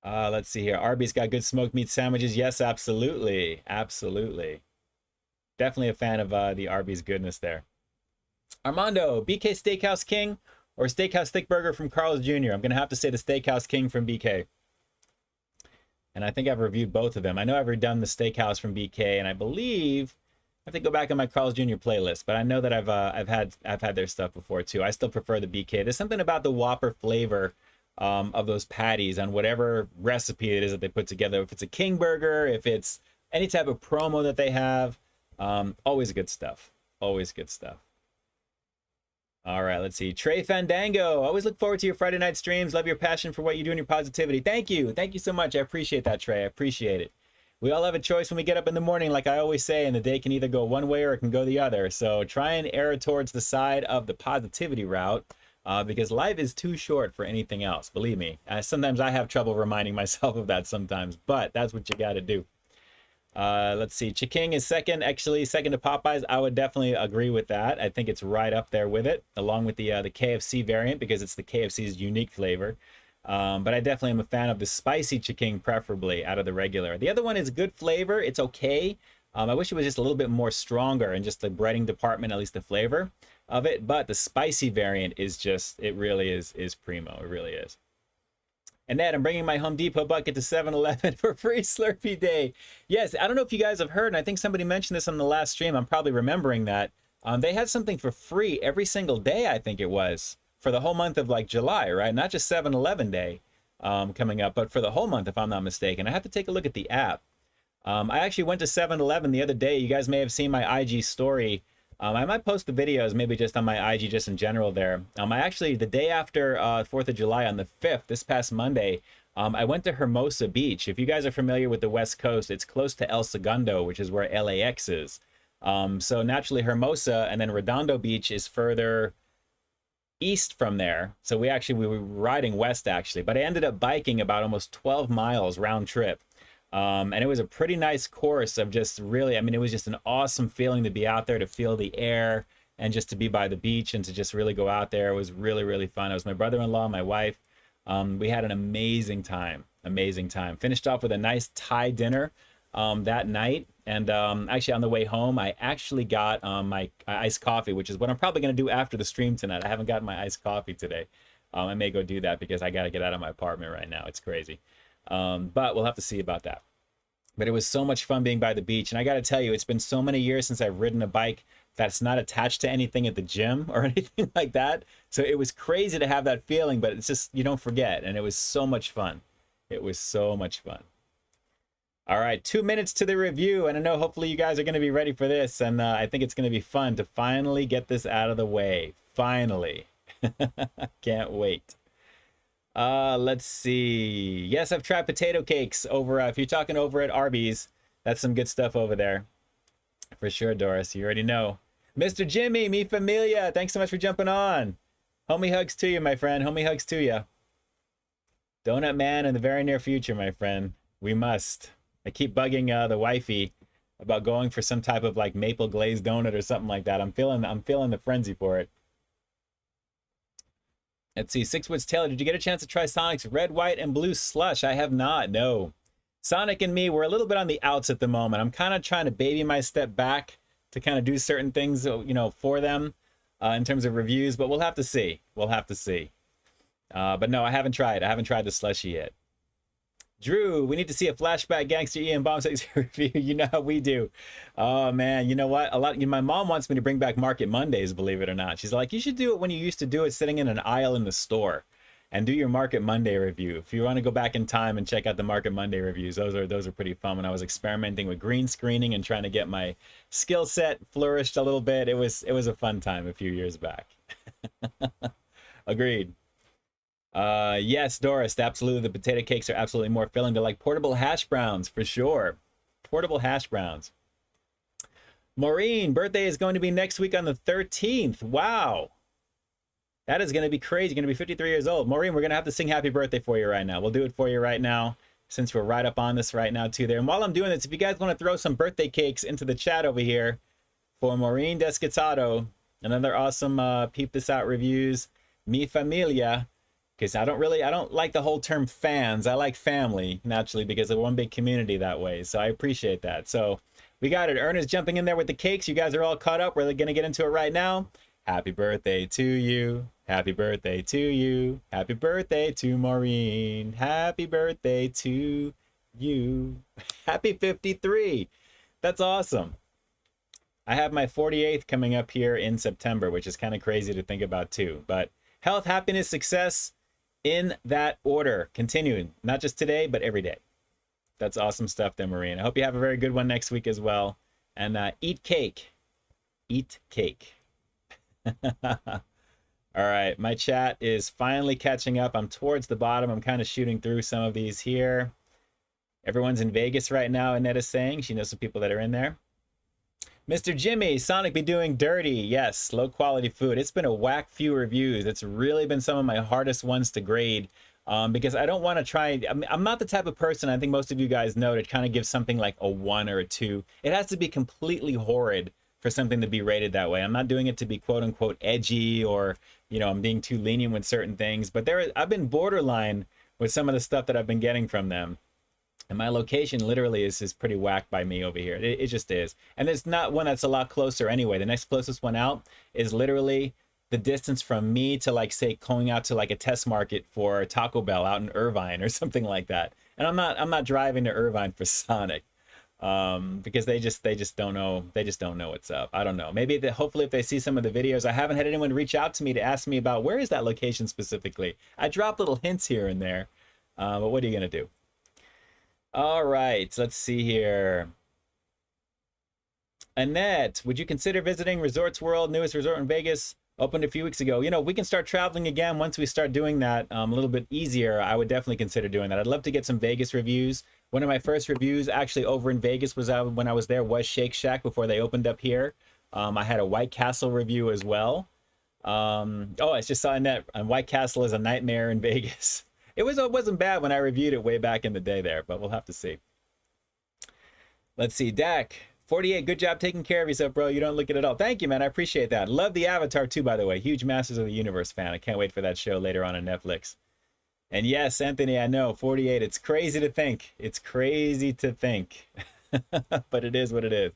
Let's see here. Arby's got good smoked meat sandwiches. Yes, absolutely. Absolutely. Definitely a fan of the Arby's goodness there. Armando, BK Steakhouse King or Steakhouse Thick Burger from Carl's Jr.? I'm going to have to say the Steakhouse King from BK. And I think I've reviewed both of them. I know I've redone the steakhouse from BK, and I believe I have to go back on my Carl's Jr. playlist, but I know that I've had their stuff before too. I still prefer the BK. There's something about the Whopper flavor of those patties on whatever recipe it is that they put together. If it's a King Burger, if it's any type of promo that they have, always good stuff. Always good stuff. All right, let's see. Trey Fandango. Always look forward to your Friday night streams. Love your passion for what you do and your positivity. Thank you. Thank you so much. I appreciate that, Trey. I appreciate it. We all have a choice when we get up in the morning, like I always say, and the day can either go one way or it can go the other. So try and err towards the side of the positivity route because life is too short for anything else. Believe me. Sometimes I have trouble reminding myself of that sometimes, but that's what you got to do. Let's see. Chiking is second, actually second to Popeyes. I would definitely agree with that. I think it's right up there with it, along with the KFC variant because it's the KFC's unique flavor. But I definitely am a fan of the spicy Chiking, preferably out of the regular. The other one is good flavor. It's okay. I wish it was just a little bit more stronger in just the breading department, at least the flavor of it. But the spicy variant is just, it really is primo. It really is. And Ned, I'm bringing my Home Depot bucket to 7-Eleven for free Slurpee Day. Yes, I don't know if you guys have heard, and I think somebody mentioned this on the last stream. I'm probably remembering that. They had something for free every single day, I think it was, for the whole month of like July, right? Not just 7-Eleven Day coming up, but for the whole month, if I'm not mistaken. I have to take a look at the app. I actually went to 7-Eleven the other day. You guys may have seen my IG story. I might post the videos maybe just on my IG just in general there. I actually, the day after 4th of July on the 5th, this past Monday, I went to Hermosa Beach. If you guys are familiar with the West Coast, it's close to El Segundo, which is where LAX is. So naturally Hermosa and then Redondo Beach is further east from there. So we were riding west actually, but I ended up biking about almost 12 miles round trip. And it was a pretty nice course of just really, I mean, it was just an awesome feeling to be out there, to feel the air and just to be by the beach and to just really go out there. It was really, really fun. It was my brother-in-law, my wife. We had an amazing time, Finished off with a nice Thai dinner that night. And actually on the way home, I actually got my iced coffee, which is what I'm probably going to do after the stream tonight. I haven't gotten my iced coffee today. I may go do that because I got to get out of my apartment right now. It's crazy. But we'll have to see about that. But it was so much fun being by the beach. And I got to tell you, it's been so many years since I've ridden a bike that's not attached to anything at the gym or anything like that. So it was crazy to have that feeling, but it's just, you don't forget. And it was so much fun. It was so much fun. All right, 2 minutes to the review. And I know hopefully you guys are going to be ready for this. And I think it's going to be fun to finally get this out of the way. Finally. Can't wait. Let's see. Yes, I've tried potato cakes over, if you're talking over at Arby's, that's some good stuff over there. For sure, Doris, you already know. Mr. Jimmy, mi familia, thanks so much for jumping on. Homie hugs to you, my friend. Homie hugs to you. Donut Man in the very near future, my friend. We must. I keep bugging the wifey about going for some type of like maple glazed donut or something like that. I'm feeling the frenzy for it. Let's see, Sixwoods Taylor, did you get a chance to try Sonic's red, white, and blue slush? I have not, no. Sonic and me, we're a little bit on the outs at the moment. I'm kind of trying to baby my step back to kind of do certain things, you know, for them in terms of reviews, but we'll have to see. We'll have to see. But no, I haven't tried. I haven't tried the slushy yet. Drew, we need to see a flashback Gangster Ian Bomb 6 review. You know how we do. Oh man, you know what? My mom wants me to bring back Market Mondays, believe it or not. She's like, you should do it when you used to do it sitting in an aisle in the store and do your Market Monday review. If you want to go back in time and check out the Market Monday reviews, those are pretty fun. When I was experimenting with green screening and trying to get my skill set flourished a little bit, it was a fun time a few years back. Agreed. Yes, Doris, absolutely. The potato cakes are absolutely more filling. They're like portable hash browns for sure. Portable hash browns. Maureen, birthday is going to be next week on the 13th. Wow. That is going to be crazy. You're going to be 53 years old. Maureen, we're going to have to sing happy birthday for you right now. We'll do it for you right now since we're right up on this right now too there. And while I'm doing this, if you guys want to throw some birthday cakes into the chat over here for Maureen Descatato, another awesome Peep This Out reviews, Mi Familia. Because I don't like the whole term fans. I like family, naturally, because we're one big community that way. So I appreciate that. So we got it. Ernest jumping in there with the cakes. You guys are all caught up. We're going to get into it right now. Happy birthday to you. Happy birthday to you. Happy birthday to Maureen. Happy birthday to you. Happy 53. That's awesome. I have my 48th coming up here in September, which is kind of crazy to think about too. But health, happiness, success in that order. Continuing, not just today, but every day. That's awesome stuff there, Maureen. I hope you have a very good one next week as well. And eat cake. Eat cake. All right, my chat is finally catching up. I'm towards the bottom. I'm kind of shooting through some of these here. Everyone's in Vegas right now, Annette is saying. She knows some people that are in there. Mr. Jimmy, Sonic be doing dirty. Yes, low quality food. It's been a whack few reviews. It's really been some of my hardest ones to grade because I don't want to try. I'm not the type of person, I think most of you guys know, to kind of give something like a 1 or a 2. It has to be completely horrid for something to be rated that way. I'm not doing it to be quote unquote edgy or, you know, I'm being too lenient with certain things. But I've been borderline with some of the stuff that I've been getting from them. And my location literally is pretty whacked by me over here. It just is. And there's not one that's a lot closer anyway. The next closest one out is literally the distance from me to, like, say, going out to like a test market for Taco Bell out in Irvine or something like that. And I'm not driving to Irvine for Sonic because they just don't know. They just don't know what's up. I don't know. Maybe hopefully if they see some of the videos, I haven't had anyone reach out to me to ask me about where is that location specifically. I drop little hints here and there, but what are you gonna do? All right, let's see here. Annette, would you consider visiting Resorts World, newest resort in Vegas, opened a few weeks ago? You know, we can start traveling again once we start doing that a little bit easier. I would definitely consider doing that. I'd love to get some Vegas reviews. One of my first reviews actually over in Vegas was when I was there was Shake Shack before they opened up here. I had a White Castle review as well. Oh, I just saw Annette, White Castle is a nightmare in Vegas. It wasn't bad when I reviewed it way back in the day there, but we'll have to see. Let's see, Dak, 48, good job taking care of yourself, bro. You don't look it at all. Thank you, man. I appreciate that. Love the Avatar too, by the way. Huge Masters of the Universe fan. I can't wait for that show later on Netflix. And yes, Anthony, I know, 48. It's crazy to think. It's crazy to think. But it is what it is.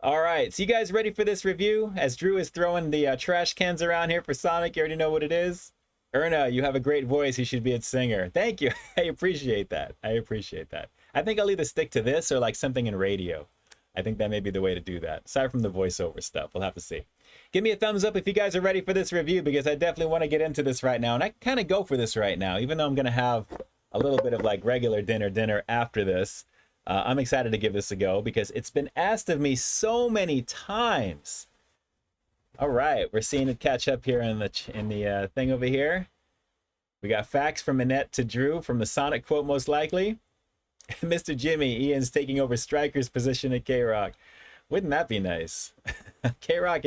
All right, so you guys ready for this review? As Drew is throwing the trash cans around here for Sonic, you already know what it is. Erna, you have a great voice. You should be a singer. Thank you. I appreciate that. I appreciate that. I think I'll either stick to this or like something in radio. I think that may be the way to do that. Aside from the voiceover stuff, we'll have to see. Give me a thumbs up if you guys are ready for this review because I definitely want to get into this right now. And I kind of go for this right now, even though I'm going to have a little bit of like regular dinner after this. I'm excited to give this a go because it's been asked of me so many times. All right, we're seeing it catch up here in the thing over here. We got facts from Annette to Drew from the Sonic quote, most likely. Mr. Jimmy, Ian's taking over striker's position at K-Rock. Wouldn't that be nice? K-Rock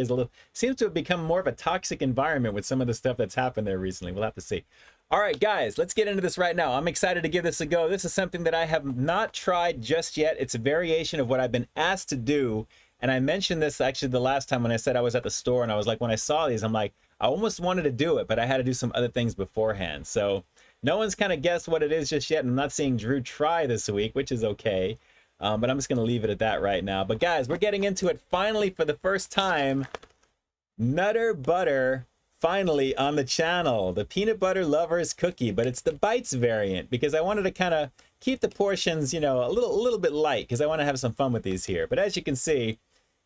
seems to have become more of a toxic environment with some of the stuff that's happened there recently. We'll have to see. All right, guys, let's get into this right now. I'm excited to give this a go. This is something that I have not tried just yet. It's a variation of what I've been asked to do. And I mentioned this actually the last time when I said I was at the store and I was like, when I saw these, I'm like, I almost wanted to do it, but I had to do some other things beforehand. So no one's kind of guessed what it is just yet. And I'm not seeing Drew try this week, which is okay. But I'm just going to leave it at that right now. But guys, we're getting into it finally for the first time. Nutter Butter finally on the channel. The Peanut Butter Lovers Cookie, but it's the Bites variant because I wanted to kind of keep the portions, you know, a little bit light because I want to have some fun with these here. But as you can see,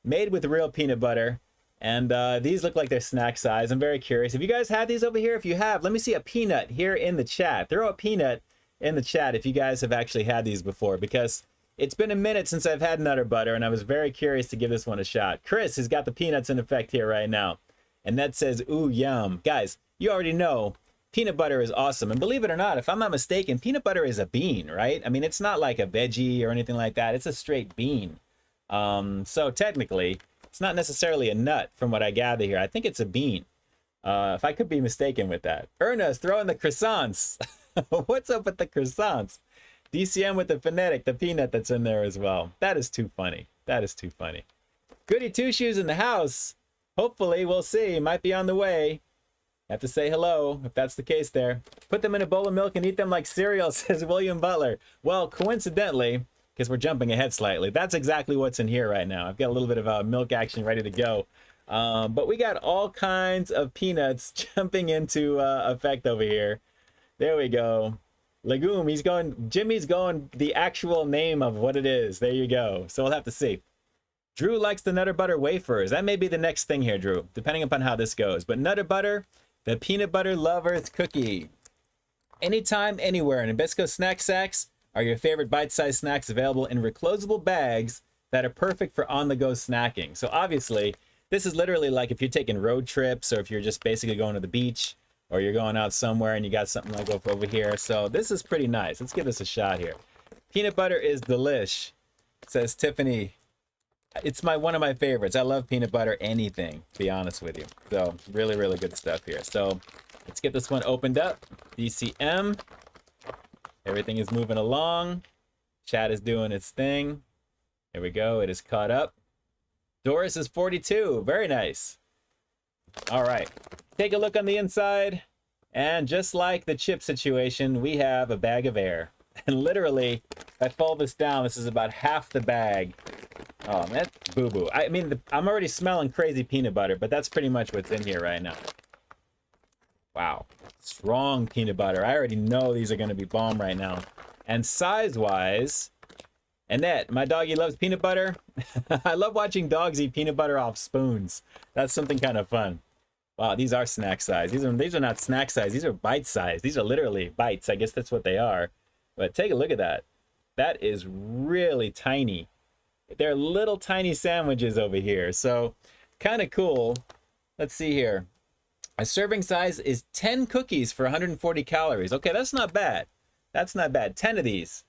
made with real peanut butter. And these look like they're snack size. I'm very curious. Have you guys had these over here? If you have, let me see a peanut here in the chat. Throw a peanut in the chat if you guys have actually had these before because it's been a minute since I've had Nutter Butter and I was very curious to give this one a shot. Chris has got the peanuts in effect here right now. And that says, ooh, yum. Guys, you already know peanut butter is awesome. And believe it or not, if I'm not mistaken, peanut butter is a bean, right? I mean, it's not like a veggie or anything like that. It's a straight bean. So technically, it's not necessarily a nut from what I gather here. I think it's a bean. If I could be mistaken with that. Erna's throwing the croissants. What's up with the croissants? DCM with the phonetic, the peanut that's in there as well. That is too funny. That is too funny. Goody Two Shoes in the house. Hopefully, we'll see. Might be on the way. Have to say hello if that's the case there. Put them in a bowl of milk and eat them like cereal, says William Butler. Well, coincidentally, because we're jumping ahead slightly, that's exactly what's in here right now. I've got a little bit of milk action ready to go. But we got all kinds of peanuts jumping into effect over here. There we go. Legume, Jimmy's going the actual name of what it is. There you go. So we'll have to see. Drew likes the Nutter Butter wafers. That may be the next thing here, Drew, depending upon how this goes. But Nutter Butter, the peanut butter lovers cookie. Anytime, anywhere, Nabisco Snack Sacks are your favorite bite-sized snacks available in reclosable bags that are perfect for on-the-go snacking. So obviously, this is literally like if you're taking road trips or if you're just basically going to the beach or you're going out somewhere and you got something like over here. So this is pretty nice. Let's give this a shot here. Peanut butter is delish, says Tiffany. It's one of my favorites. I love peanut butter anything, to be honest with you. So really, really good stuff here. So let's get this one opened up. DCM. Everything is moving along. Chat is doing its thing. Here we go. It is caught up. Doris is 42. Very nice. All right. Take a look on the inside. And just like the chip situation, we have a bag of air. And literally, if I fold this down, this is about half the bag. Oh, that's boo-boo. I mean, I'm already smelling crazy peanut butter, but that's pretty much what's in here right now. Wow. Strong peanut butter. I already know these are going to be bomb right now. And size-wise, Annette, my doggy loves peanut butter. I love watching dogs eat peanut butter off spoons. That's something kind of fun. Wow, these are snack size. These are not snack size. These are bite size. These are literally bites. I guess that's what they are. But take a look at that. That is really tiny. They're little tiny sandwiches over here. So kind of cool. Let's see here. A serving size is 10 cookies for 140 calories. Okay, that's not bad. That's not bad. 10 of these.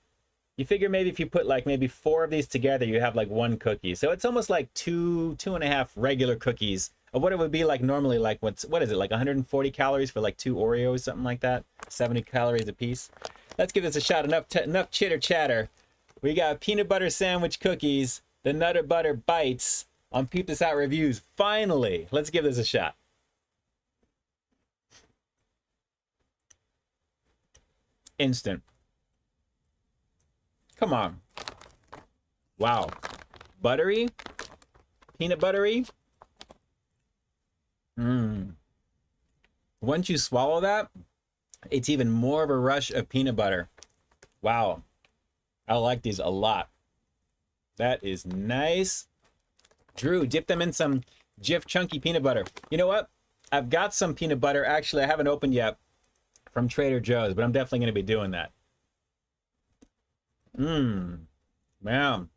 You figure maybe if you put like maybe 4 of these together, you have like 1 cookie. So it's almost like 2.5 regular cookies of what it would be like normally. Like what is it, like 140 calories for like 2 Oreos, something like that? 70 calories a piece. Let's give this a shot. Enough chitter chatter. We got peanut butter sandwich cookies, the Nutter Butter bites on Peep This Out Reviews. Finally, let's give this a shot. Instant. Come on. Wow. Buttery. Peanut buttery. Once you swallow that, it's even more of a rush of peanut butter. Wow. I like these a lot. That is nice. Drew, dip them in some Jif chunky peanut butter. You know what? I've got some peanut butter. Actually, I haven't opened yet from Trader Joe's, but I'm definitely going to be doing that. Man.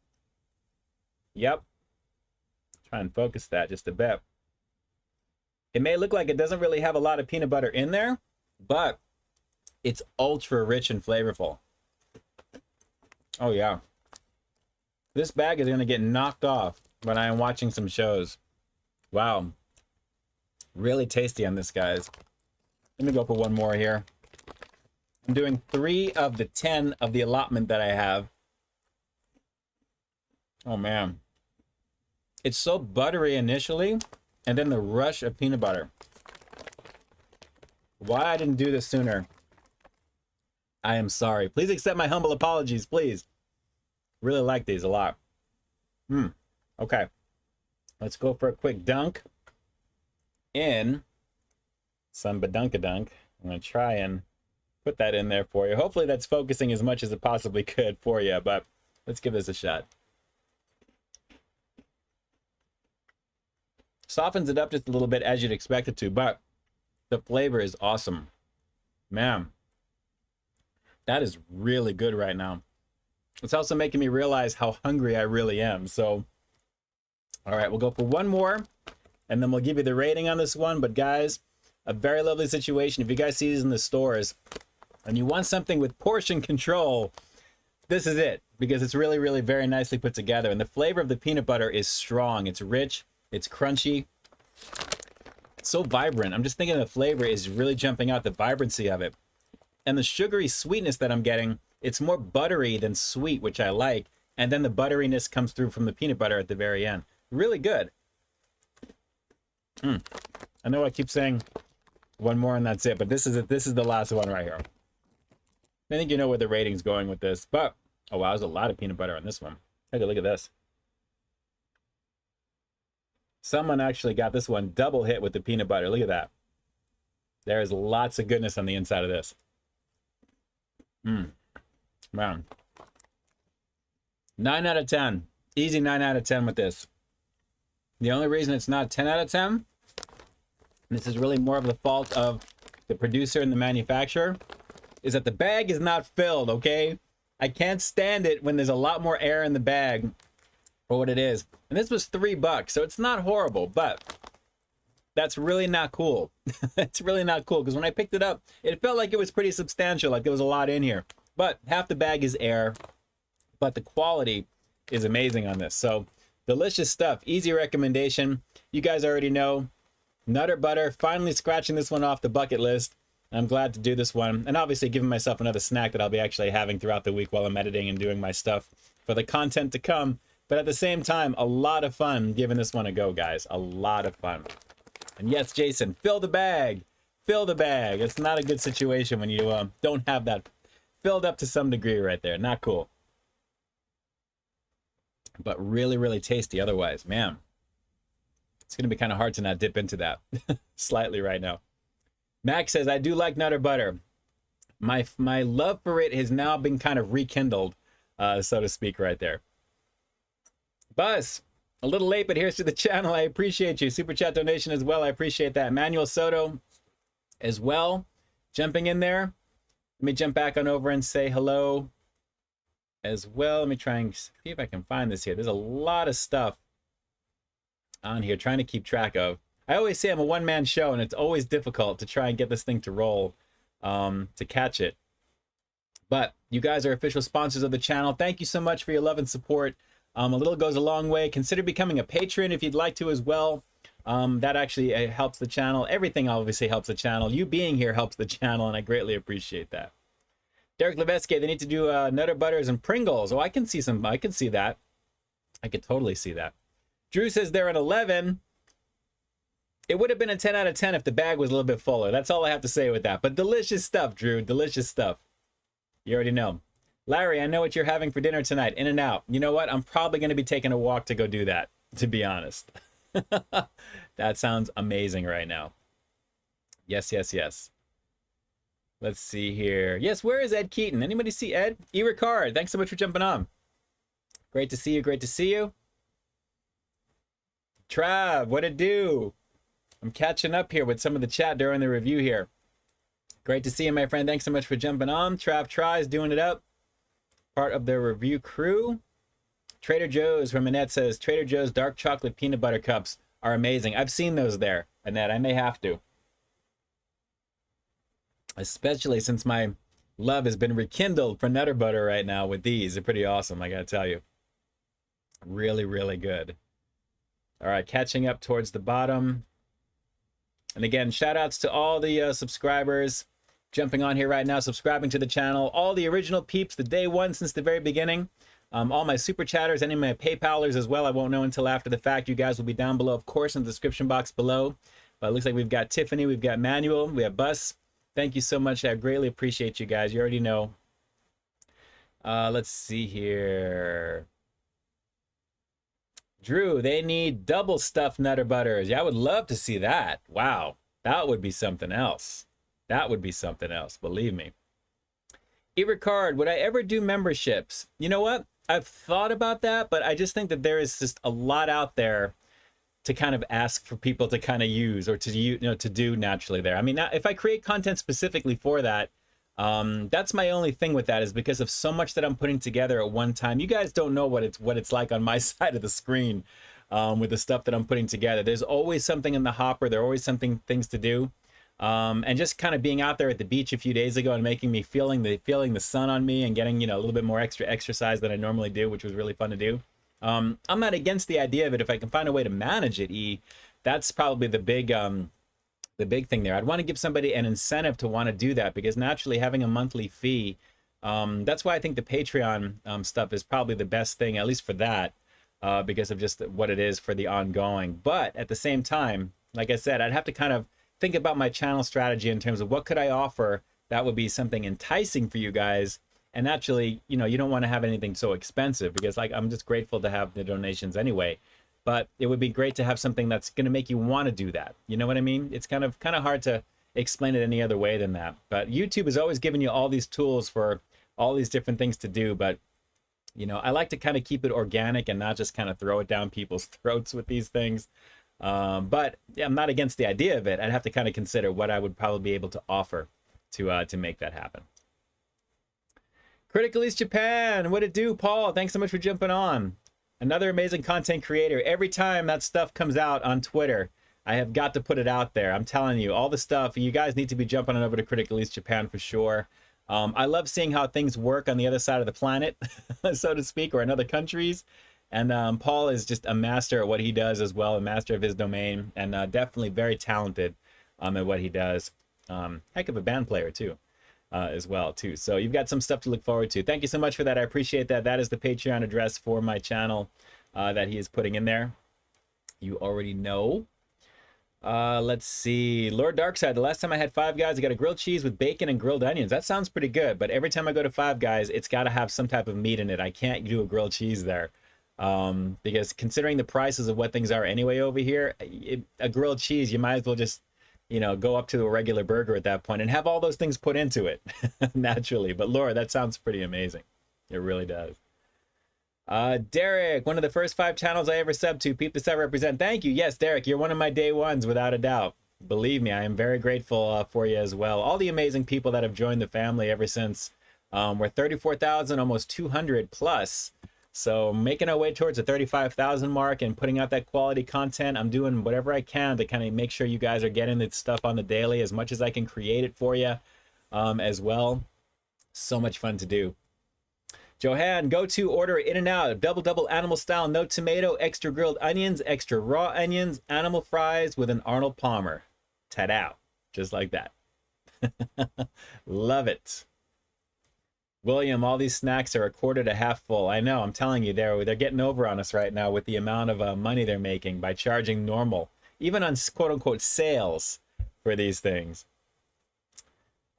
Yep. Try and focus that just a bit. It may look like it doesn't really have a lot of peanut butter in there, but it's ultra rich and flavorful. Oh yeah. This bag is going to get knocked off when I am watching some shows. Wow. Really tasty on this, guys. Let me go for one more here. I'm doing 3 of the 10 of the allotment that I have. Oh man. It's so buttery initially, and then the rush of peanut butter. Why I didn't do this sooner, I am sorry. Please accept my humble apologies, please. Really like these a lot. Okay. Let's go for a quick dunk in some badunkadunk. I'm going to try and put that in there for you. Hopefully that's focusing as much as it possibly could for you, but let's give this a shot. Softens it up just a little bit as you'd expect it to, but the flavor is awesome. Man, that is really good right now. It's also making me realize how hungry I really am. So, all right, we'll go for one more, and then we'll give you the rating on this one. But guys, a very lovely situation. If you guys see these in the stores and you want something with portion control, this is it, because it's really, really very nicely put together. And the flavor of the peanut butter is strong. It's rich. It's crunchy. It's so vibrant. I'm just thinking the flavor is really jumping out, the vibrancy of it. And the sugary sweetness that I'm getting, it's more buttery than sweet, which I like. And then the butteriness comes through from the peanut butter at the very end. Really good. I know I keep saying one more and that's it, but this is it. This is the last one right here. I think you know where the rating's going with this, but oh wow, there's a lot of peanut butter on this one. Take a look at this. Someone actually got this one double hit with the peanut butter. Look at that. There is lots of goodness on the inside of this. Man. 9 out of 10. Easy 9 out of 10 with this. The only reason it's not 10 out of 10, this is really more of the fault of the producer and the manufacturer, is that the bag is not filled, okay? I can't stand it when there's a lot more air in the bag for what it is. And this was $3, so it's not horrible, but that's really not cool. It's really not cool, because when I picked it up, it felt like it was pretty substantial, like there was a lot in here. But half the bag is air, but the quality is amazing on this. So delicious stuff. Easy recommendation. You guys already know. Nutter Butter, finally scratching this one off the bucket list. I'm glad to do this one, and obviously giving myself another snack that I'll be actually having throughout the week while I'm editing and doing my stuff for the content to come. But at the same time, a lot of fun giving this one a go, guys. A lot of fun. And yes, Jason, fill the bag. Fill the bag. It's not a good situation when you don't have that filled up to some degree right there. Not cool. But really, really tasty otherwise. Man, it's going to be kind of hard to not dip into that slightly right now. Max says, I do like Nutter Butter. My love for it has now been kind of rekindled, so to speak, right there. Buzz, a little late, but here's to the channel. I appreciate you. Super chat donation as well. I appreciate that. Manuel Soto as well, jumping in there. Let me jump back on over and say hello as well. Let me try and see if I can find this here. There's a lot of stuff on here trying to keep track of. I always say I'm a one-man show, and it's always difficult to try and get this thing to roll, to catch it. But you guys are official sponsors of the channel. Thank you so much for your love and support. A little goes a long way. Consider becoming a patron if you'd like to as well. That actually helps the channel. Everything obviously helps the channel. You being here helps the channel, and I greatly appreciate that. Derek Levesque, they need to do Nutter Butters and Pringles. Oh, I can see that. I could totally see that. Drew says they're an 11. It would have been a 10 out of 10 if the bag was a little bit fuller. That's all I have to say with that. But delicious stuff, Drew. Delicious stuff. You already know. Larry, I know what you're having for dinner tonight. In-N-Out. You know what? I'm probably going to be taking a walk to go do that, to be honest. That sounds amazing right now. Yes, yes, yes. Let's see here. Yes, where is Ed Keaton? Anybody see Ed? E. Ricard, thanks so much for jumping on. Great to see you. Great to see you. Trav, what it do? I'm catching up here with some of the chat during the review here. Great to see you, my friend. Thanks so much for jumping on. Trav tries doing it up. Part of the review crew. Trader Joe's from Annette says, Trader Joe's dark chocolate peanut butter cups are amazing. I've seen those there, Annette. I may have to. Especially since my love has been rekindled for Nutter Butter right now with these. They're pretty awesome, I gotta tell you. Really, really good. All right, catching up towards the bottom. And again, shout outs to all the subscribers jumping on here right now, subscribing to the channel, all the original peeps, the day one since the very beginning, all my super chatters, any of my PayPalers as well. I won't know until after the fact. You guys will be down below, of course, in the description box below. But it looks like we've got Tiffany, we've got Manuel, we have Bus. Thank you so much. I greatly appreciate you guys. You already know. Let's see here. Drew, they need double stuffed Nutter Butters. Yeah, I would love to see that. Wow, that would be something else. That would be something else, believe me. E. Ricard, would I ever do memberships? You know what? I've thought about that, but I just think that there is just a lot out there to kind of ask for people to kind of use or to do naturally there. I mean, if I create content specifically for that, that's my only thing with that, is because of so much that I'm putting together at one time. You guys don't know what it's like on my side of the screen with the stuff that I'm putting together. There's always something in the hopper. There are always things to do. And just kind of being out there at the beach a few days ago and making me feeling the sun on me and getting, a little bit more extra exercise than I normally do, which was really fun to do. I'm not against the idea of it if I can find a way to manage it. That's probably the big thing there. I'd want to give somebody an incentive to want to do that, because naturally having a monthly fee, that's why I think the Patreon stuff is probably the best thing, at least for that, because of just what it is for the ongoing. But at the same time, like I said, I'd have to kind of think about my channel strategy in terms of what could I offer that would be something enticing for you guys. And naturally, you don't want to have anything so expensive, because I'm just grateful to have the donations anyway. But it would be great to have something that's going to make you want to do that. You know what I mean? It's kind of hard to explain it any other way than that. But YouTube has always given you all these tools for all these different things to do. But you know, I like to kind of keep it organic and not just kind of throw it down people's throats with these things. But yeah, I'm not against the idea of it. I'd have to kind of consider what I would probably be able to offer to make that happen. Critical East Japan, what it do, Paul? Thanks so much for jumping on. Another amazing content creator. Every time that stuff comes out on Twitter, I have got to put it out there. I'm telling you, all the stuff, you guys need to be jumping on over to Critical East Japan for sure. I love seeing how things work on the other side of the planet, so to speak, or in other countries. And Paul is just a master at what he does as well, a master of his domain, and definitely very talented at what he does. Heck of a band player too, as well too. So you've got some stuff to look forward to. Thank you so much for that. I appreciate that. That is the Patreon address for my channel that he is putting in there. You already know. Let's see. Lord Darkside, the last time I had Five Guys, I got a grilled cheese with bacon and grilled onions. That sounds pretty good, but every time I go to Five Guys, it's got to have some type of meat in it. I can't do a grilled cheese there. Because considering the prices of what things are anyway over here, a grilled cheese, you might as well just, you know, go up to a regular burger at that point and have all those things put into it naturally. But Lord, that sounds pretty amazing. It really does. Derek, one of the first 5 channels I ever subbed to. Peep the Sub represent. Thank you. Yes, Derek, you're one of my day ones without a doubt. Believe me, I am very grateful for you as well. All the amazing people that have joined the family ever since. We're 34,000, almost 200 plus. So making our way towards the 35,000 mark and putting out that quality content. I'm doing whatever I can to kind of make sure you guys are getting this stuff on the daily as much as I can create it for you as well. So much fun to do. Johan, go to order In-N-Out, double animal style, no tomato, extra grilled onions, extra raw onions, animal fries with an Arnold Palmer. Ta-da, just like that. Love it. William, all these snacks are a quarter to half full. I know, I'm telling you, they're getting over on us right now with the amount of money they're making by charging normal, even on quote-unquote sales for these things.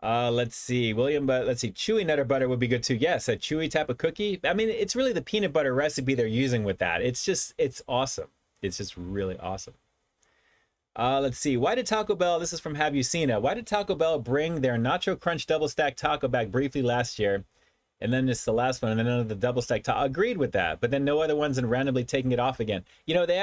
Let's see, William, but let's see, chewy Nutter Butter would be good too. Yes, a chewy type of cookie. I mean, it's really the peanut butter recipe they're using with that. It's awesome. It's just really awesome. Let's see, why did Taco Bell, this is from Have You Seen It, why did Taco Bell bring their Nacho Crunch Double Stack Taco back briefly last year? And then it's the last one, and then another double stack taco. Agreed with that, but then no other ones and randomly taking it off again. You know, they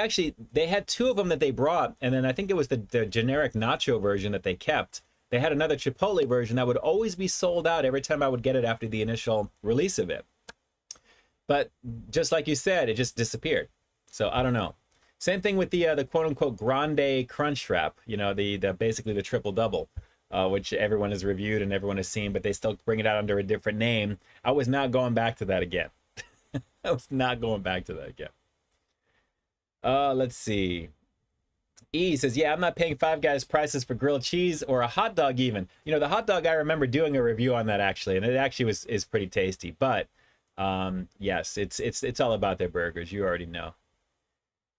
had 2 of them that they brought, and then I think it was the generic nacho version that they kept. They had another Chipotle version that would always be sold out every time I would get it after the initial release of it. But just like you said, it just disappeared. So I don't know. Same thing with the quote-unquote Grande Crunch Wrap, you know, the basically the triple double. Which everyone has reviewed and everyone has seen, but they still bring it out under a different name. I was not going back to that again. I was not going back to that again. Let's see. E says, yeah, I'm not paying Five Guys prices for grilled cheese or a hot dog even. You know, the hot dog, I remember doing a review on that actually, and it actually is pretty tasty. But yes, it's all about their burgers. You already know.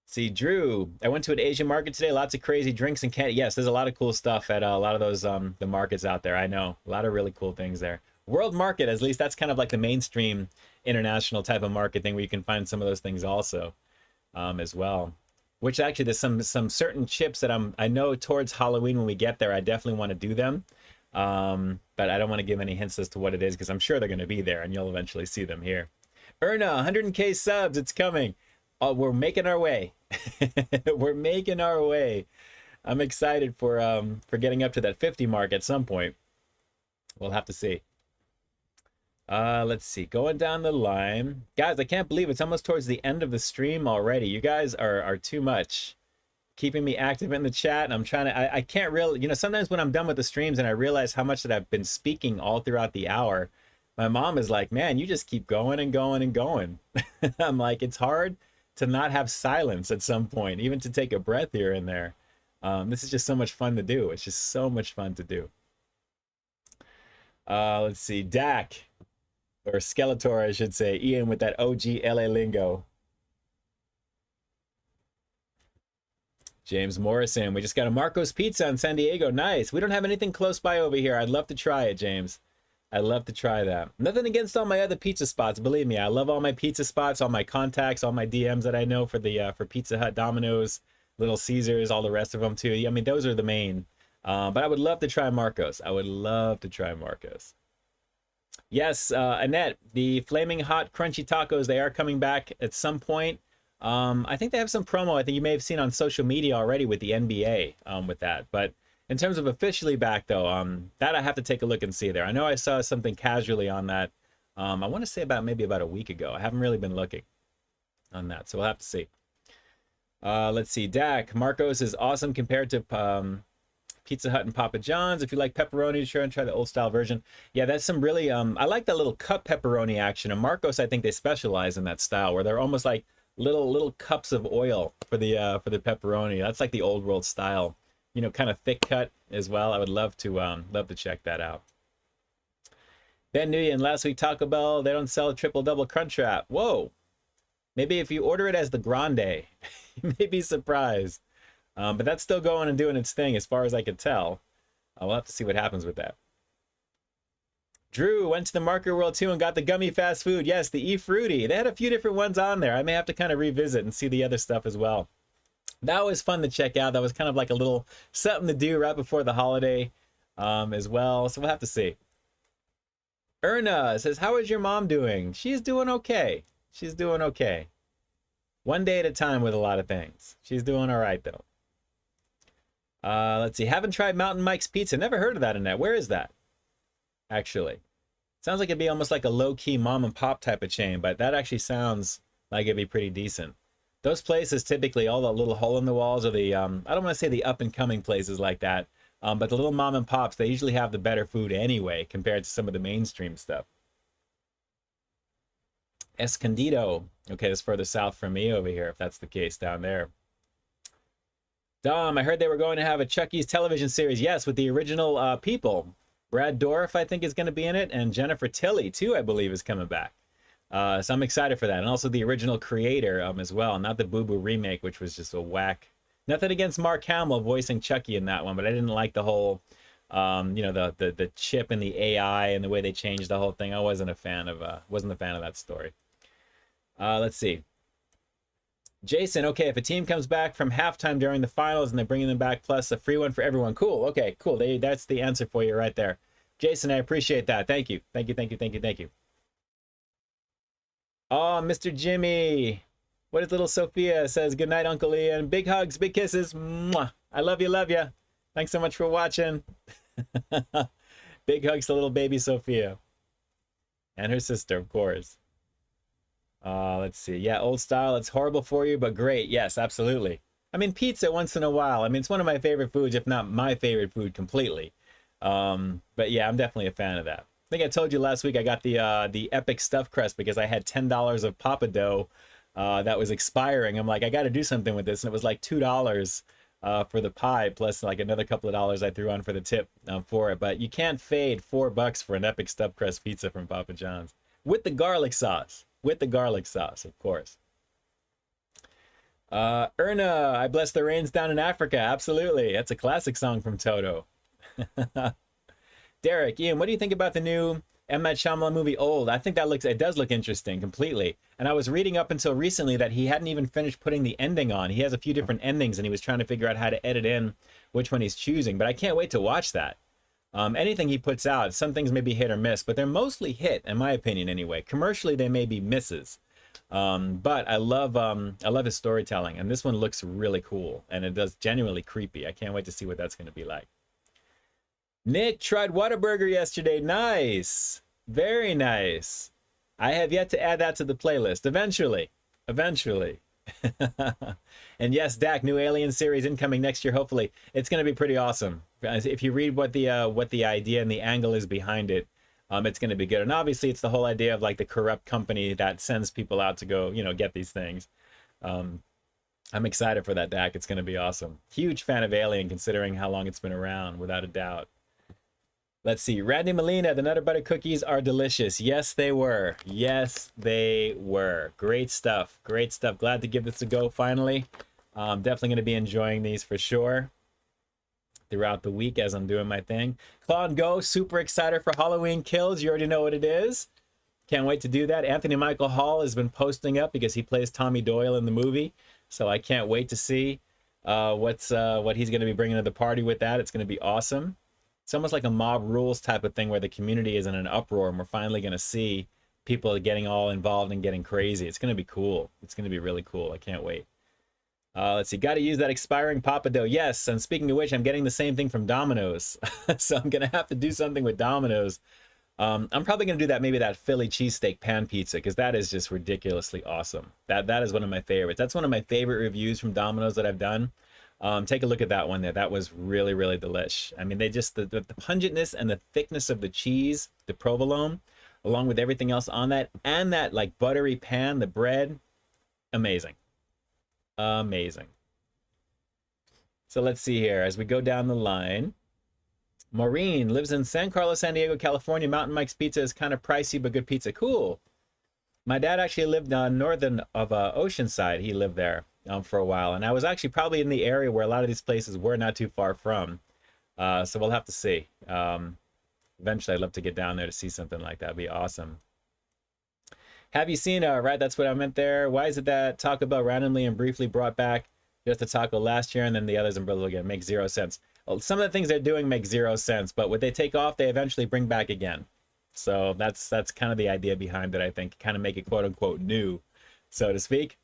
See, Drew, I went to an Asian market today. Lots of crazy drinks and candy. Yes, there's a lot of cool stuff at a lot of those the markets out there. I know a lot of really cool things there. World Market, at least that's kind of like the mainstream international type of market thing where you can find some of those things also as well. Which actually there's some certain chips that I know towards Halloween when we get there, I definitely want to do them. But I don't want to give any hints as to what it is because I'm sure they're going to be there and you'll eventually see them here. Erna, 100K subs, it's coming. We're making our way. We're making our way. I'm excited for getting up to that 50 mark at some point. We'll have to see. Let's see. Going down the line. Guys, I can't believe it's almost towards the end of the stream already. You guys are too much. Keeping me active in the chat. And I'm trying to... I can't really... You know, sometimes when I'm done with the streams and I realize how much that I've been speaking all throughout the hour, my mom is like, man, you just keep going and going and going. I'm like, it's hard to not have silence at some point, even to take a breath here and there. This is just so much fun to do. It's just so much fun to do. Let's see, Dak, or Skeletor, I should say. Ian with that OG LA lingo. James Morrison, we just got a Marco's Pizza in San Diego. Nice. We don't have anything close by over here. I'd love to try it, James. I'd love to try that. Nothing against all my other pizza spots. Believe me, I love all my pizza spots, all my contacts, all my DMs that I know for the for Pizza Hut, Domino's, Little Caesars, all the rest of them too. I mean, those are the main. But I would love to try Marco's. I would love to try Marco's. Yes, Annette, the flaming hot crunchy tacos, they are coming back at some point. I think they have some promo. I think you may have seen on social media already with the NBA with that. But in terms of officially back though, that I have to take a look and see there. I know I saw something casually on that. I want to say maybe about a week ago. I haven't really been looking on that, so we'll have to see. Let's see. Dak, Marcos is awesome compared to Pizza Hut and Papa John's. If you like pepperoni, sure, and try the old style version. Yeah, that's some really I like that little cup pepperoni action. And Marcos, I think they specialize in that style where they're almost like little cups of oil for the pepperoni. That's like the old world style, you know, kind of thick cut as well. I would love to check that out. Ben Nguyen, last week Taco Bell, they don't sell a triple double crunch wrap. Whoa. Maybe if you order it as the grande, you may be surprised. But that's still going and doing its thing as far as I can tell. We'll have to see what happens with that. Drew went to the Market World too and got the gummy fast food. Yes, the E-Fruity. They had a few different ones on there. I may have to kind of revisit and see the other stuff as well. That was fun to check out. That was kind of like a little something to do right before the holiday as well. So we'll have to see. Erna says, how is your mom doing? She's doing okay. She's doing okay. One day at a time with a lot of things. She's doing all right, though. Let's see. Haven't tried Mountain Mike's Pizza. Never heard of that, Annette. Where is that? Actually. Sounds like it'd be almost like a low-key mom and pop type of chain, but that actually sounds like it'd be pretty decent. Those places typically, all the little hole in the walls, or the, I don't want to say the up-and-coming places like that, but the little mom and pops, they usually have the better food anyway compared to some of the mainstream stuff. Escondido. Okay, that's further south from me over here, if that's the case down there. Dom, I heard they were going to have a Chucky's television series. Yes, with the original people. Brad Dourif, I think, is going to be in it, and Jennifer Tilly, too, I believe, is coming back. So I'm excited for that. And also the original creator as well, not the Boo Boo remake, which was just a whack. Nothing against Mark Hamill voicing Chucky in that one, but I didn't like the whole, you know, the chip and the AI and the way they changed the whole thing. I wasn't a fan of that story. Let's see. Jason, okay, if a team comes back from halftime during the finals and they're bringing them back plus a free one for everyone. Cool. Okay, cool. That's the answer for you right there. Jason, I appreciate that. Thank you. Thank you, thank you, thank you, thank you. Oh, Mr. Jimmy. What is little Sophia says, good night, Uncle Ian. Big hugs, big kisses. Mwah. I love you, love you. Thanks so much for watching. Big hugs to little baby Sophia. And her sister, of course. Let's see. Yeah, old style. It's horrible for you, but great. Yes, absolutely. I mean, pizza once in a while. I mean, it's one of my favorite foods, if not my favorite food completely. But yeah, I'm definitely a fan of that. I think I told you last week I got the Epic Stuffed Crust because I had $10 of Papa Dough that was expiring. I'm like, I got to do something with this, and it was like $2 for the pie, plus like another couple of dollars I threw on for the tip for it. But you can't fade $4 for an Epic Stuffed Crust pizza from Papa John's with the garlic sauce. With the garlic sauce, of course. Erna, I bless the rains down in Africa. Absolutely. That's a classic song from Toto. Derek, Ian, what do you think about the new M. Night Shyamalan movie Old? I think it does look interesting completely. And I was reading up until recently that he hadn't even finished putting the ending on. He has a few different endings and he was trying to figure out how to edit in which one he's choosing. But I can't wait to watch that. Anything he puts out, some things may be hit or miss, but they're mostly hit, in my opinion anyway. Commercially, they may be misses. But I love his storytelling, and this one looks really cool, and it does genuinely creepy. I can't wait to see what that's going to be like. Nick tried Whataburger yesterday. Nice. Very nice. I have yet to add that to the playlist. Eventually. And yes, Dak, new Alien series incoming next year. Hopefully, it's going to be pretty awesome. If you read what the idea and the angle is behind it, it's going to be good. And obviously, it's the whole idea of like the corrupt company that sends people out to go, you know, get these things. I'm excited for that, Dak. It's going to be awesome. Huge fan of Alien, considering how long it's been around, without a doubt. Let's see. Randy Molina, the Nutter Butter cookies are delicious. Yes, they were. Yes, they were. Great stuff. Great stuff. Glad to give this a go finally. Definitely going to be enjoying these for sure throughout the week as I'm doing my thing. Claude Go, super excited for Halloween Kills. You already know what it is. Can't wait to do that. Anthony Michael Hall has been posting up because he plays Tommy Doyle in the movie. So I can't wait to see what he's going to be bringing to the party with that. It's going to be awesome. It's almost like a mob rules type of thing where the community is in an uproar and we're finally going to see people getting all involved and getting crazy. It's going to be cool. It's going to be really cool. I can't wait. Let's see. Got to use that expiring Papa Dough. Yes. And speaking of which, I'm getting the same thing from Domino's. So I'm going to have to do something with Domino's. I'm probably going to do that, maybe that Philly cheesesteak pan pizza, because that is just ridiculously awesome. That is one of my favorites. That's one of my favorite reviews from Domino's that I've done. Take a look at that one there. That was really, really delish. I mean, they just, the pungentness and the thickness of the cheese, the provolone, along with everything else on that, and that like buttery pan, the bread, amazing. Amazing. So let's see here as we go down the line. Maureen lives in San Carlos, San Diego, California. Mountain Mike's Pizza is kind of pricey, but good pizza. Cool. My dad actually lived northern of Oceanside. He lived there for a while. And I was actually probably in the area where a lot of these places were not too far from. So we'll have to see. Eventually, I'd love to get down there to see something like that. It'd be awesome. Have you seen, right, that's what I meant there. Why is it that Taco Bell randomly and briefly brought back just the taco last year and then the others in Brazil again? Makes 0 sense. Well, some of the things they're doing make 0 sense, but what they take off, they eventually bring back again. So that's kind of the idea behind it, I think. Kind of make it quote unquote new, so to speak.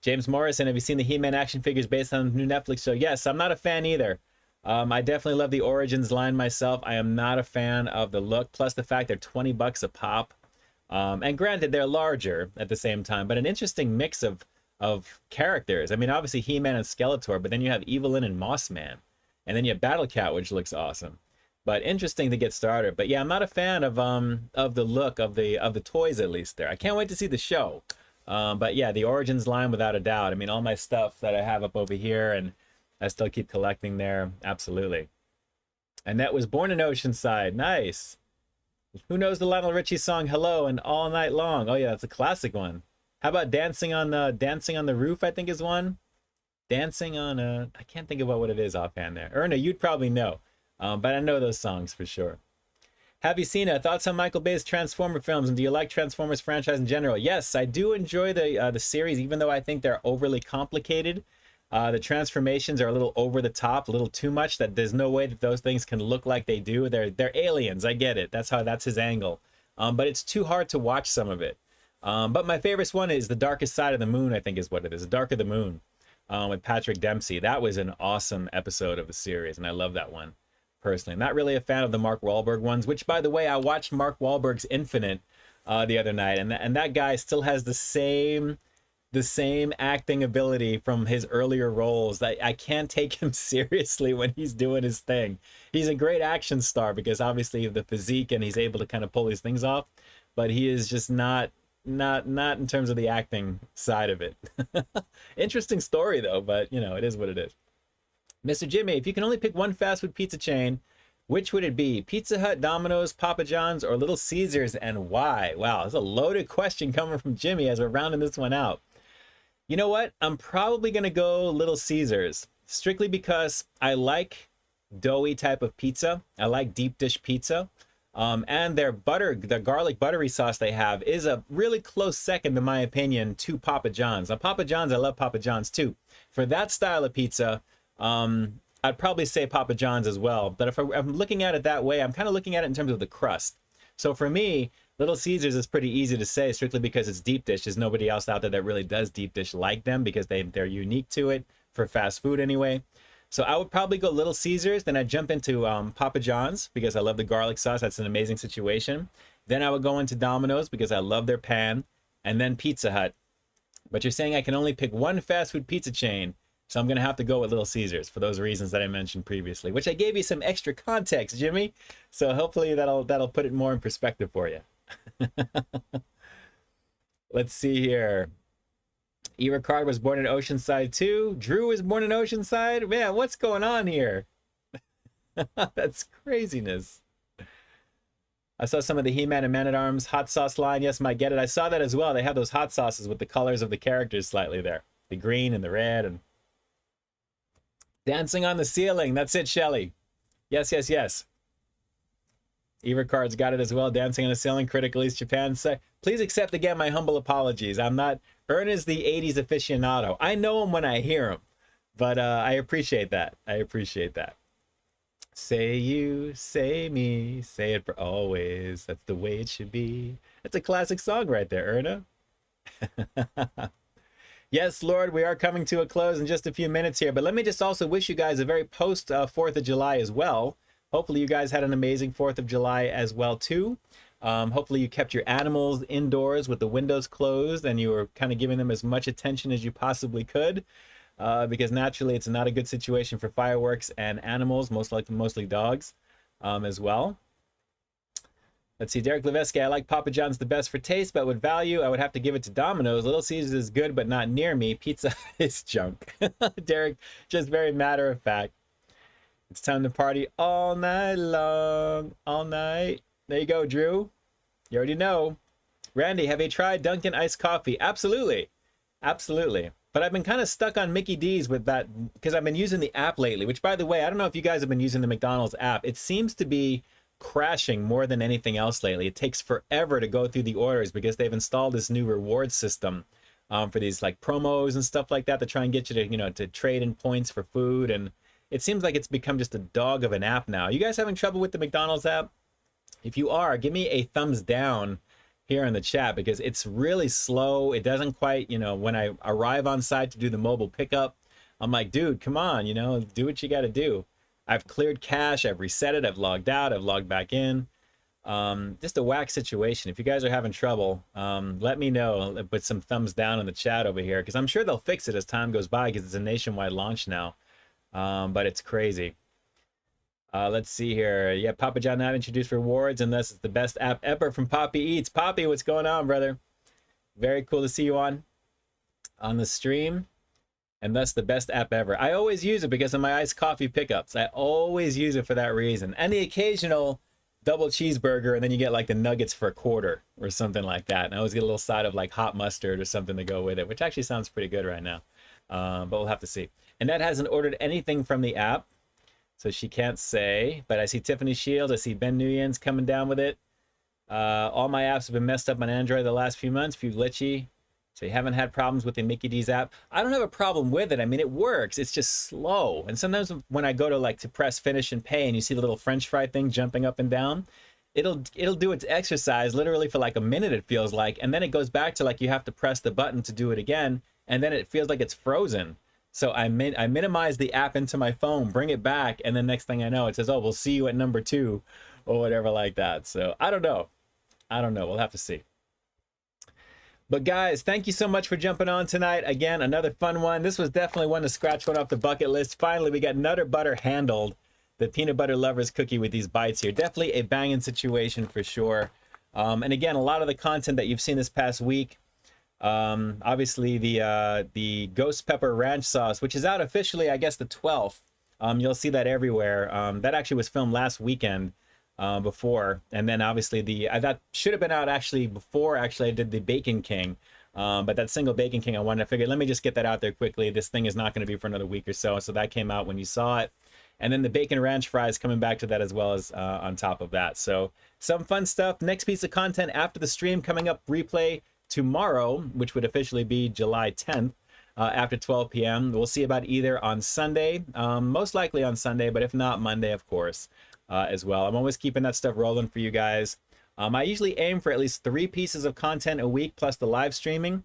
James Morrison, have you seen the He-Man action figures based on the new Netflix show? Yes, I'm not a fan either. I definitely love the Origins line myself. I am not a fan of the look, plus the fact they're $20 a pop. And granted, they're larger at the same time, but an interesting mix of characters. I mean, obviously He-Man and Skeletor, but then you have Evelyn and Mossman. And then you have Battle Cat, which looks awesome. But interesting to get started. But yeah, I'm not a fan of the look of the toys, at least there. I can't wait to see the show. But yeah, the Origins line without a doubt. I mean, all my stuff that I have up over here and I still keep collecting there. Absolutely. Annette was born in Oceanside. Nice. Who knows the Lionel Richie song Hello and All Night Long? Oh yeah, that's a classic one. How about Dancing on the Roof, I think is one. Dancing on I can't think about what it is offhand there. Erna, you'd probably know. But I know those songs for sure. Have you seen thoughts on Michael Bay's Transformer films, and do you like Transformers franchise in general? Yes, I do enjoy the series, even though I think they're overly complicated. The transformations are a little over the top, a little too much, that there's no way that those things can look like they do. They're aliens, I get it. That's his angle. But it's too hard to watch some of it. But my favorite one is The Darkest Side of the Moon, I think is what it is. The Dark of the Moon. With Patrick Dempsey. That was an awesome episode of the series, and I love that one personally. I'm not really a fan of the Mark Wahlberg ones, which, by the way, I watched Mark Wahlberg's Infinite the other night, and that guy still has the same acting ability from his earlier roles. That I can't take him seriously when he's doing his thing. He's a great action star because obviously of the physique, and he's able to kind of pull these things off, but he is just not in terms of the acting side of it. Interesting story though, but you know, it is what it is. Mr. Jimmy, if you can only pick one fast food pizza chain, which would it be? Pizza Hut, Domino's, Papa John's, or Little Caesars, and why? Wow, that's a loaded question coming from Jimmy as we're rounding this one out. You know what? I'm probably gonna go Little Caesars, strictly because I like doughy type of pizza. I like deep dish pizza. And their garlic buttery sauce they have is a really close second, in my opinion, to Papa John's. Now, Papa John's, I love Papa John's too. For that style of pizza, I'd probably say Papa John's as well. But if I'm looking at it that way, I'm kind of looking at it in terms of the crust. So for me, Little Caesars is pretty easy to say, strictly because it's deep dish. There's nobody else out there that really does deep dish like them, because they're unique to it for fast food anyway. So I would probably go Little Caesars, then I'd jump into Papa John's because I love the garlic sauce. That's an amazing situation. Then I would go into Domino's because I love their pan, and then Pizza Hut. But you're saying I can only pick one fast food pizza chain, so I'm going to have to go with Little Caesars for those reasons that I mentioned previously, which I gave you some extra context, Jimmy. So hopefully that'll put it more in perspective for you. Let's see here. E. Ricard was born in Oceanside too. Drew was born in Oceanside. Man, what's going on here? That's craziness. I saw some of the He-Man and Man-at-Arms hot sauce line. Yes, might get it. I saw that as well. They have those hot sauces with the colors of the characters slightly there. The green and the red. And Dancing on the Ceiling. That's it, Shelly. Yes, yes, yes. E. Ricard's got it as well. Dancing on the Ceiling, Critical East Japan. So please accept again my humble apologies. I'm not... Ern is the 80s aficionado. I know him when I hear him, but I appreciate that. I appreciate that. Say you, say me, say it for always. That's the way it should be. That's a classic song right there, Erna. Yes, Lord, we are coming to a close in just a few minutes here, but let me just also wish you guys a very post 4th of July as well. Hopefully you guys had an amazing 4th of July as well too. Hopefully you kept your animals indoors with the windows closed and you were kind of giving them as much attention as you possibly could. Because naturally it's not a good situation for fireworks and animals, mostly dogs, as well. Let's see, Derek Leveski, I like Papa John's the best for taste, but with value, I would have to give it to Domino's. Little Caesars is good, but not near me. Pizza is junk. Derek, just very matter of fact. It's time to party all night long, all night. There you go, Drew. You already know. Randy, have you tried Dunkin' iced coffee? Absolutely. Absolutely. But I've been kind of stuck on Mickey D's with that because I've been using the app lately, which, by the way, I don't know if you guys have been using the McDonald's app. It seems to be crashing more than anything else lately. It takes forever to go through the orders because they've installed this new reward system for these like promos and stuff like that to try and get you to, to trade in points for food. And it seems like it's become just a dog of an app now. You guys having trouble with the McDonald's app? If you are, give me a thumbs down here in the chat because it's really slow. It doesn't quite, when I arrive on site to do the mobile pickup, I'm like, dude, come on, do what you got to do. I've cleared cache, I've reset it, I've logged out, I've logged back in. Just a whack situation. If you guys are having trouble, let me know. Put some thumbs down in the chat over here because I'm sure they'll fix it as time goes by because it's a nationwide launch now. But it's crazy. Let's see here. Yeah, Papa John not introduced rewards, and this is the best app ever from Poppy Eats. Poppy, what's going on, brother? Very cool to see you on the stream, and that's the best app ever. I always use it because of my iced coffee pickups. I always use it for that reason, and the occasional double cheeseburger, and then you get like the nuggets for $1 or something like that. And I always get a little side of like hot mustard or something to go with it, which actually sounds pretty good right now. But we'll have to see. Annette hasn't ordered anything from the app, so she can't say, but I see Tiffany Shields, I see Ben Nguyen's coming down with it. All my apps have been messed up on Android the last few months, few glitchy. So you haven't had problems with the Mickey D's app. I don't have a problem with it. I mean, it works. It's just slow. And sometimes when I go to press finish and pay and you see the little French fry thing jumping up and down, it'll do its exercise literally for like a minute, it feels like. And then it goes back to like you have to press the button to do it again. And then it feels like it's frozen. So I minimize the app into my phone, bring it back, and then next thing I know, it says, oh, we'll see you at number 2 or whatever like that. So I don't know. We'll have to see. But guys, thank you so much for jumping on tonight. Again, another fun one. This was definitely one to scratch one off the bucket list. Finally, we got Nutter Butter handled, the peanut butter lovers cookie with these bites here. Definitely a banging situation for sure. And again, a lot of the content that you've seen this past week, obviously the ghost pepper ranch sauce, which is out officially, I guess, the 12th. You'll see that everywhere. That actually was filmed last weekend before, and then obviously that should have been out actually before I did the Bacon King, but that single Bacon King, I wanted to figure, let me just get that out there quickly. This thing is not going to be for another week or so that came out when you saw it. And then the bacon ranch fries coming back to that as well as on top of that. So some fun stuff. Next piece of content after the stream coming up, replay tomorrow, which would officially be July 10th after 12 p.m. We'll see about either on Sunday, most likely on Sunday, but if not, Monday, of course, as well. I'm always keeping that stuff rolling for you guys. I usually aim for at least 3 pieces of content a week plus the live streaming.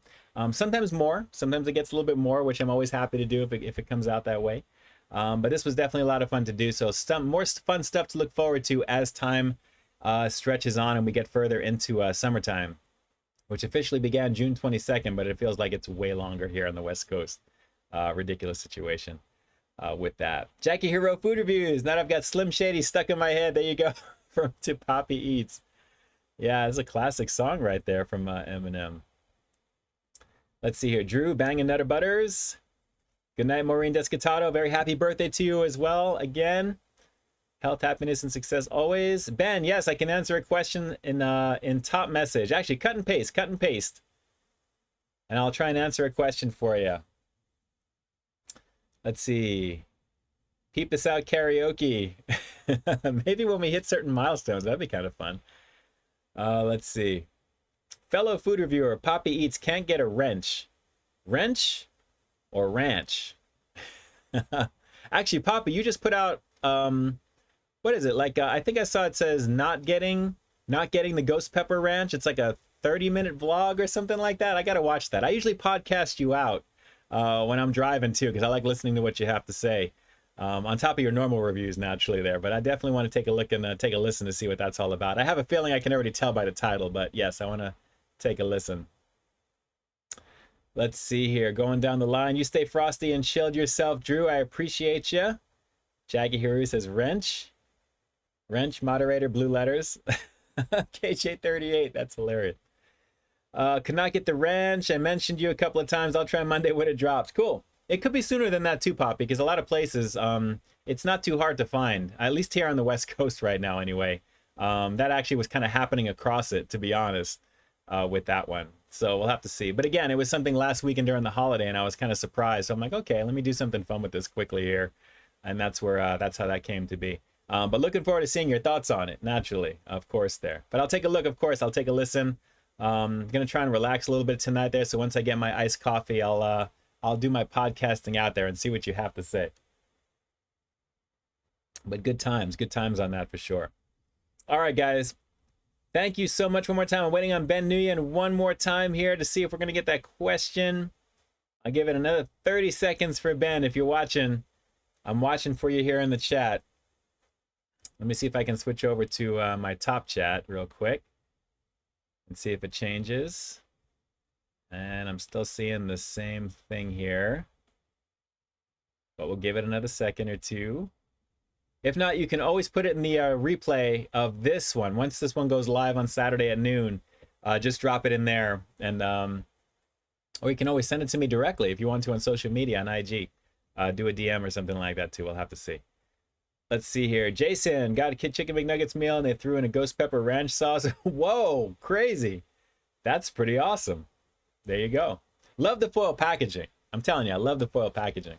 Sometimes more. Sometimes it gets a little bit more, which I'm always happy to do if it comes out that way. But this was definitely a lot of fun to do. So some more fun stuff to look forward to as time stretches on and we get further into summertime, which officially began June 22nd, but it feels like it's way longer here on the West Coast. Ridiculous situation with that. Jackie Hero Food Reviews. Now I've got Slim Shady stuck in my head. There you go. From To Poppy Eats. Yeah, it's a classic song right there from Eminem. Let's see here. Drew, Bangin' Nutter Butters. Good night, Maureen Descatato. Very happy birthday to you as well. Again, health, happiness, and success always. Ben, yes, I can answer a question in top message. Actually, cut and paste. And I'll try and answer a question for you. Let's see. Peep This Out karaoke. Maybe when we hit certain milestones, that'd be kind of fun. Let's see. Fellow food reviewer, Poppy Eats can't get a wrench. Wrench or ranch? Actually, Poppy, you just put out what is it? Like, I think I saw it says not getting the Ghost Pepper Ranch. It's like a 30-minute vlog or something like that. I got to watch that. I usually podcast you out when I'm driving too, because I like listening to what you have to say. On top of your normal reviews naturally there, but I definitely want to take a look and take a listen to see what that's all about. I have a feeling I can already tell by the title, but yes, I want to take a listen. Let's see here. Going down the line. You stay frosty and chilled yourself, Drew. I appreciate you. Jaggy Hiru says wrench. Wrench, moderator, blue letters. KJ38. That's hilarious. Could not get the wrench. I mentioned you a couple of times. I'll try Monday when it drops. Cool. It could be sooner than that too, Pop, because a lot of places, it's not too hard to find. At least here on the West Coast right now, anyway. That actually was kind of happening across it, to be honest, with that one. So we'll have to see. But again, it was something last weekend during the holiday, and I was kind of surprised. So I'm like, okay, let me do something fun with this quickly here. And that's where that's how that came to be. But looking forward to seeing your thoughts on it, naturally, of course, there. But I'll take a look, of course. I'll take a listen. I'm going to try and relax a little bit tonight there. So once I get my iced coffee, I'll do my podcasting out there and see what you have to say. But good times on that for sure. All right, guys. Thank you so much one more time. I'm waiting on Ben Nguyen one more time here to see if we're going to get that question. I'll give it another 30 seconds for Ben. If you're watching, I'm watching for you here in the chat. Let me see if I can switch over to my top chat real quick and see if it changes. And I'm still seeing the same thing here, but we'll give it another second or two. If not, you can always put it in the replay of this one. Once this one goes live on Saturday at noon, just drop it in there. And or you can always send it to me directly if you want to on social media, on IG. Do a DM or something like that too. We'll have to see. Let's see here. Jason got a Chicken McNuggets meal and they threw in a ghost pepper ranch sauce. Whoa, crazy. That's pretty awesome. There you go. Love the foil packaging. I'm telling you, I love the foil packaging.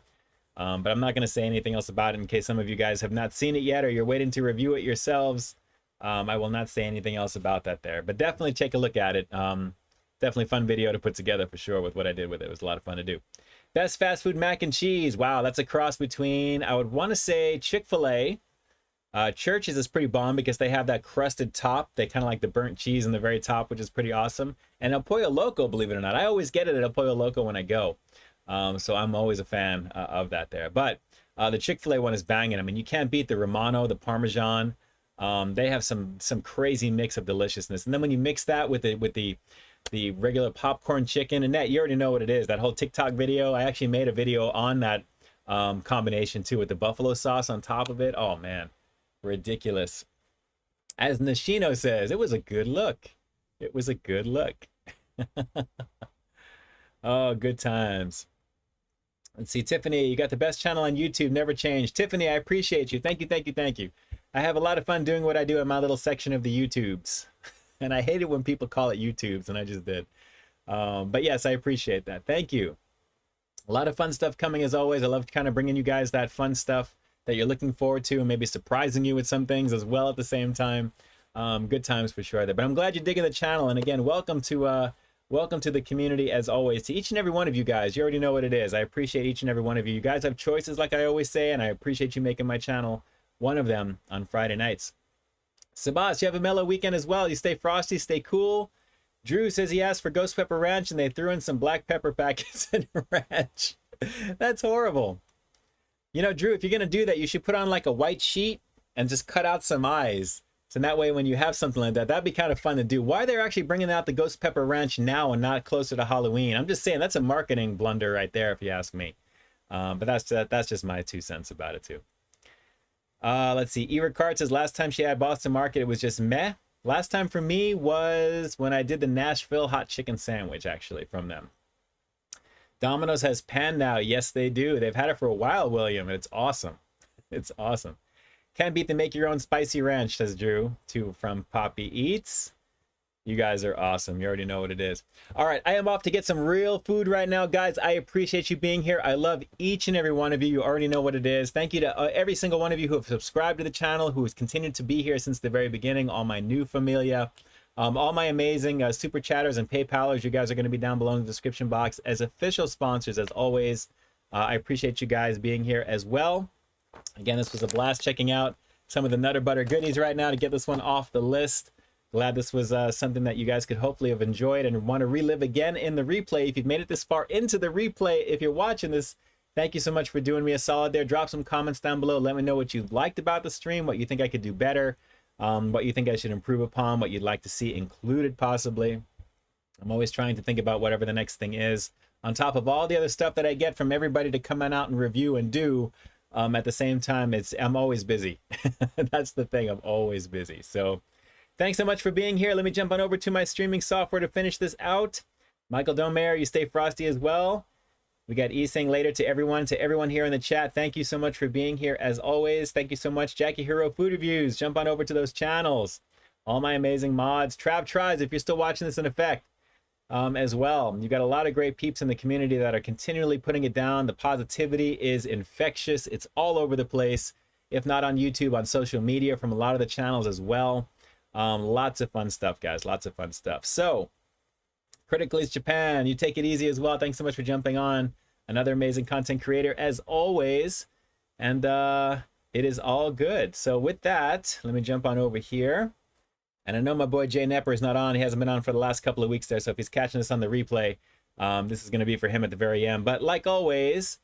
But I'm not going to say anything else about it in case some of you guys have not seen it yet or you're waiting to review it yourselves. I will not say anything else about that there. But definitely take a look at it. Definitely fun video to put together for sure with what I did with it. It was a lot of fun to do. Best fast food mac and cheese. Wow, that's a cross between, I would want to say, Chick-fil-A. Church's is pretty bomb because they have that crusted top. They kind of like the burnt cheese in the very top, which is pretty awesome. And El Pollo Loco, believe it or not. I always get it at El Pollo Loco when I go. So I'm always a fan of that there. But the Chick-fil-A one is banging. I mean, you can't beat the Romano, the Parmesan. They have some crazy mix of deliciousness. And then when you mix that with the regular popcorn chicken, and that, you already know what it is. That whole TikTok video. I actually made a video on that combination too with the buffalo sauce on top of it. Oh man, ridiculous. As Nishino says, it was a good look. It was a good look. Oh, good times. Let's see, Tiffany, you got the best channel on YouTube, never changed. Tiffany, I appreciate you. Thank you, thank you, thank you. I have a lot of fun doing what I do in my little section of the YouTubes. And I hate it when people call it YouTubes, and I just did. But yes, I appreciate that. Thank you. A lot of fun stuff coming as always. I love kind of bringing you guys that fun stuff that you're looking forward to and maybe surprising you with some things as well at the same time. Good times for sure there. But I'm glad you're digging the channel. And again, welcome to the community as always. To each and every one of you guys, you already know what it is. I appreciate each and every one of you. You guys have choices like I always say, and I appreciate you making my channel one of them on Friday nights. Sabas, you have a mellow weekend as well. You stay frosty, stay cool. Drew says he asked for ghost pepper ranch and they threw in some black pepper packets and ranch. That's horrible. You know, Drew, if you're going to do that, you should put on like a white sheet and just cut out some eyes. So that way when you have something like that, that'd be kind of fun to do. Why they're actually bringing out the ghost pepper ranch now and not closer to Halloween? I'm just saying that's a marketing blunder right there if you ask me. But that's just my 2 cents about it too. Let's see. Eva Cart says last time she had Boston Market, it was just meh. Last time for me was when I did the Nashville hot chicken sandwich, actually, from them. Domino's has pan now. Yes, they do. They've had it for a while, William, and it's awesome. It's awesome. Can't beat the make your own spicy ranch, says Drew, too, from Poppy Eats. You guys are awesome. You already know what it is. All right, I am off to get some real food right now, guys. I appreciate you being here. I love each and every one of you. You already know what it is. Thank you to every single one of you who have subscribed to the channel, who has continued to be here since the very beginning, all my new familia, all my amazing super chatters and PayPalers. You guys are going to be down below in the description box as official sponsors, as always. I appreciate you guys being here as well. Again, this was a blast checking out some of the Nutter Butter goodies right now to get this one off the list. Glad this was something that you guys could hopefully have enjoyed and want to relive again in the replay. If you've made it this far into the replay, if you're watching this, thank you so much for doing me a solid there. Drop some comments down below. Let me know what you liked about the stream, what you think I could do better, what you think I should improve upon, what you'd like to see included possibly. I'm always trying to think about whatever the next thing is, on top of all the other stuff that I get from everybody to come on out and review and do. At the same time, I'm always busy. That's the thing, I'm always busy. So thanks so much for being here. Let me jump on over to my streaming software to finish this out. Michael Domer, you stay frosty as well. We got E saying later to everyone here in the chat. Thank you so much for being here as always. Thank you so much. Jackie Hero Food Reviews. Jump on over to those channels. All my amazing mods. Trav Tries, if you're still watching this in effect. As well. You've got a lot of great peeps in the community that are continually putting it down. The positivity is infectious. It's all over the place. If not on YouTube, on social media from a lot of the channels as well. Lots of fun stuff, guys. Lots of fun stuff. So, Critically Japan, you take it easy as well. Thanks so much for jumping on. Another amazing content creator as always. And it is all good. So with that, let me jump on over here. And I know my boy Jay Nepper is not on. He hasn't been on for the last couple of weeks there. So if he's catching this on the replay, this is going to be for him at the very end. But like always,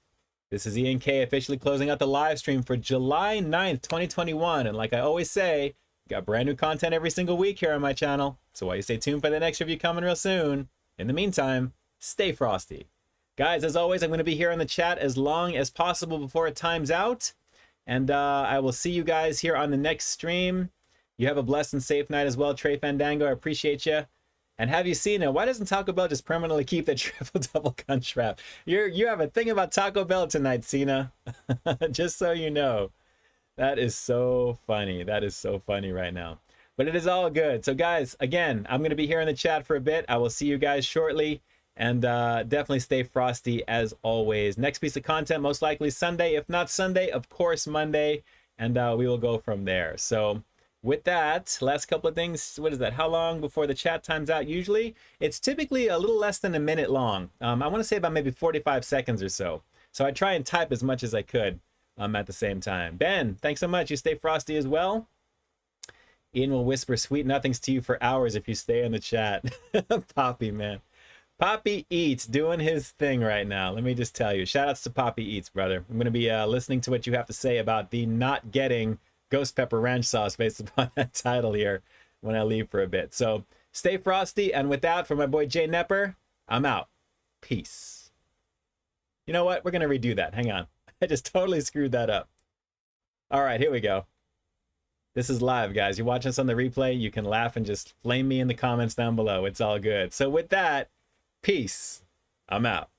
this is Ian K officially closing out the live stream for July 9th, 2021. And like I always say, got brand new content every single week here on my channel. So while you stay tuned for the next review coming real soon, in the meantime, stay frosty. Guys, as always, I'm going to be here in the chat as long as possible before it times out. And I will see you guys here on the next stream. You have a blessed and safe night as well, Trey Fandango. I appreciate you. And have you seen it? Why doesn't Taco Bell just permanently keep the triple-double gun trap? You have a thing about Taco Bell tonight, Cena. Just so you know. That is so funny. That is so funny right now. But it is all good. So guys, again, I'm going to be here in the chat for a bit. I will see you guys shortly. And definitely stay frosty as always. Next piece of content, most likely Sunday. If not Sunday, of course Monday. And we will go from there. So with that, last couple of things. What is that? How long before the chat times out? Usually, it's typically a little less than a minute long. I want to say about maybe 45 seconds or so. So I try and type as much as I could at the same time. Ben, thanks so much. You stay frosty as well. Ian will whisper sweet nothings to you for hours if you stay in the chat. Poppy, man. Poppy Eats doing his thing right now. Let me just tell you. Shout outs to Poppy Eats, brother. I'm going to be listening to what you have to say about the not getting Ghost Pepper Ranch Sauce based upon that title here when I leave for a bit. So stay frosty. And with that, for my boy Jay Nepper, I'm out. Peace. You know what? We're going to redo that. Hang on. I just totally screwed that up. All right, here we go. This is live, guys. You're watching this on the replay. You can laugh and just flame me in the comments down below. It's all good. So with that, peace. I'm out.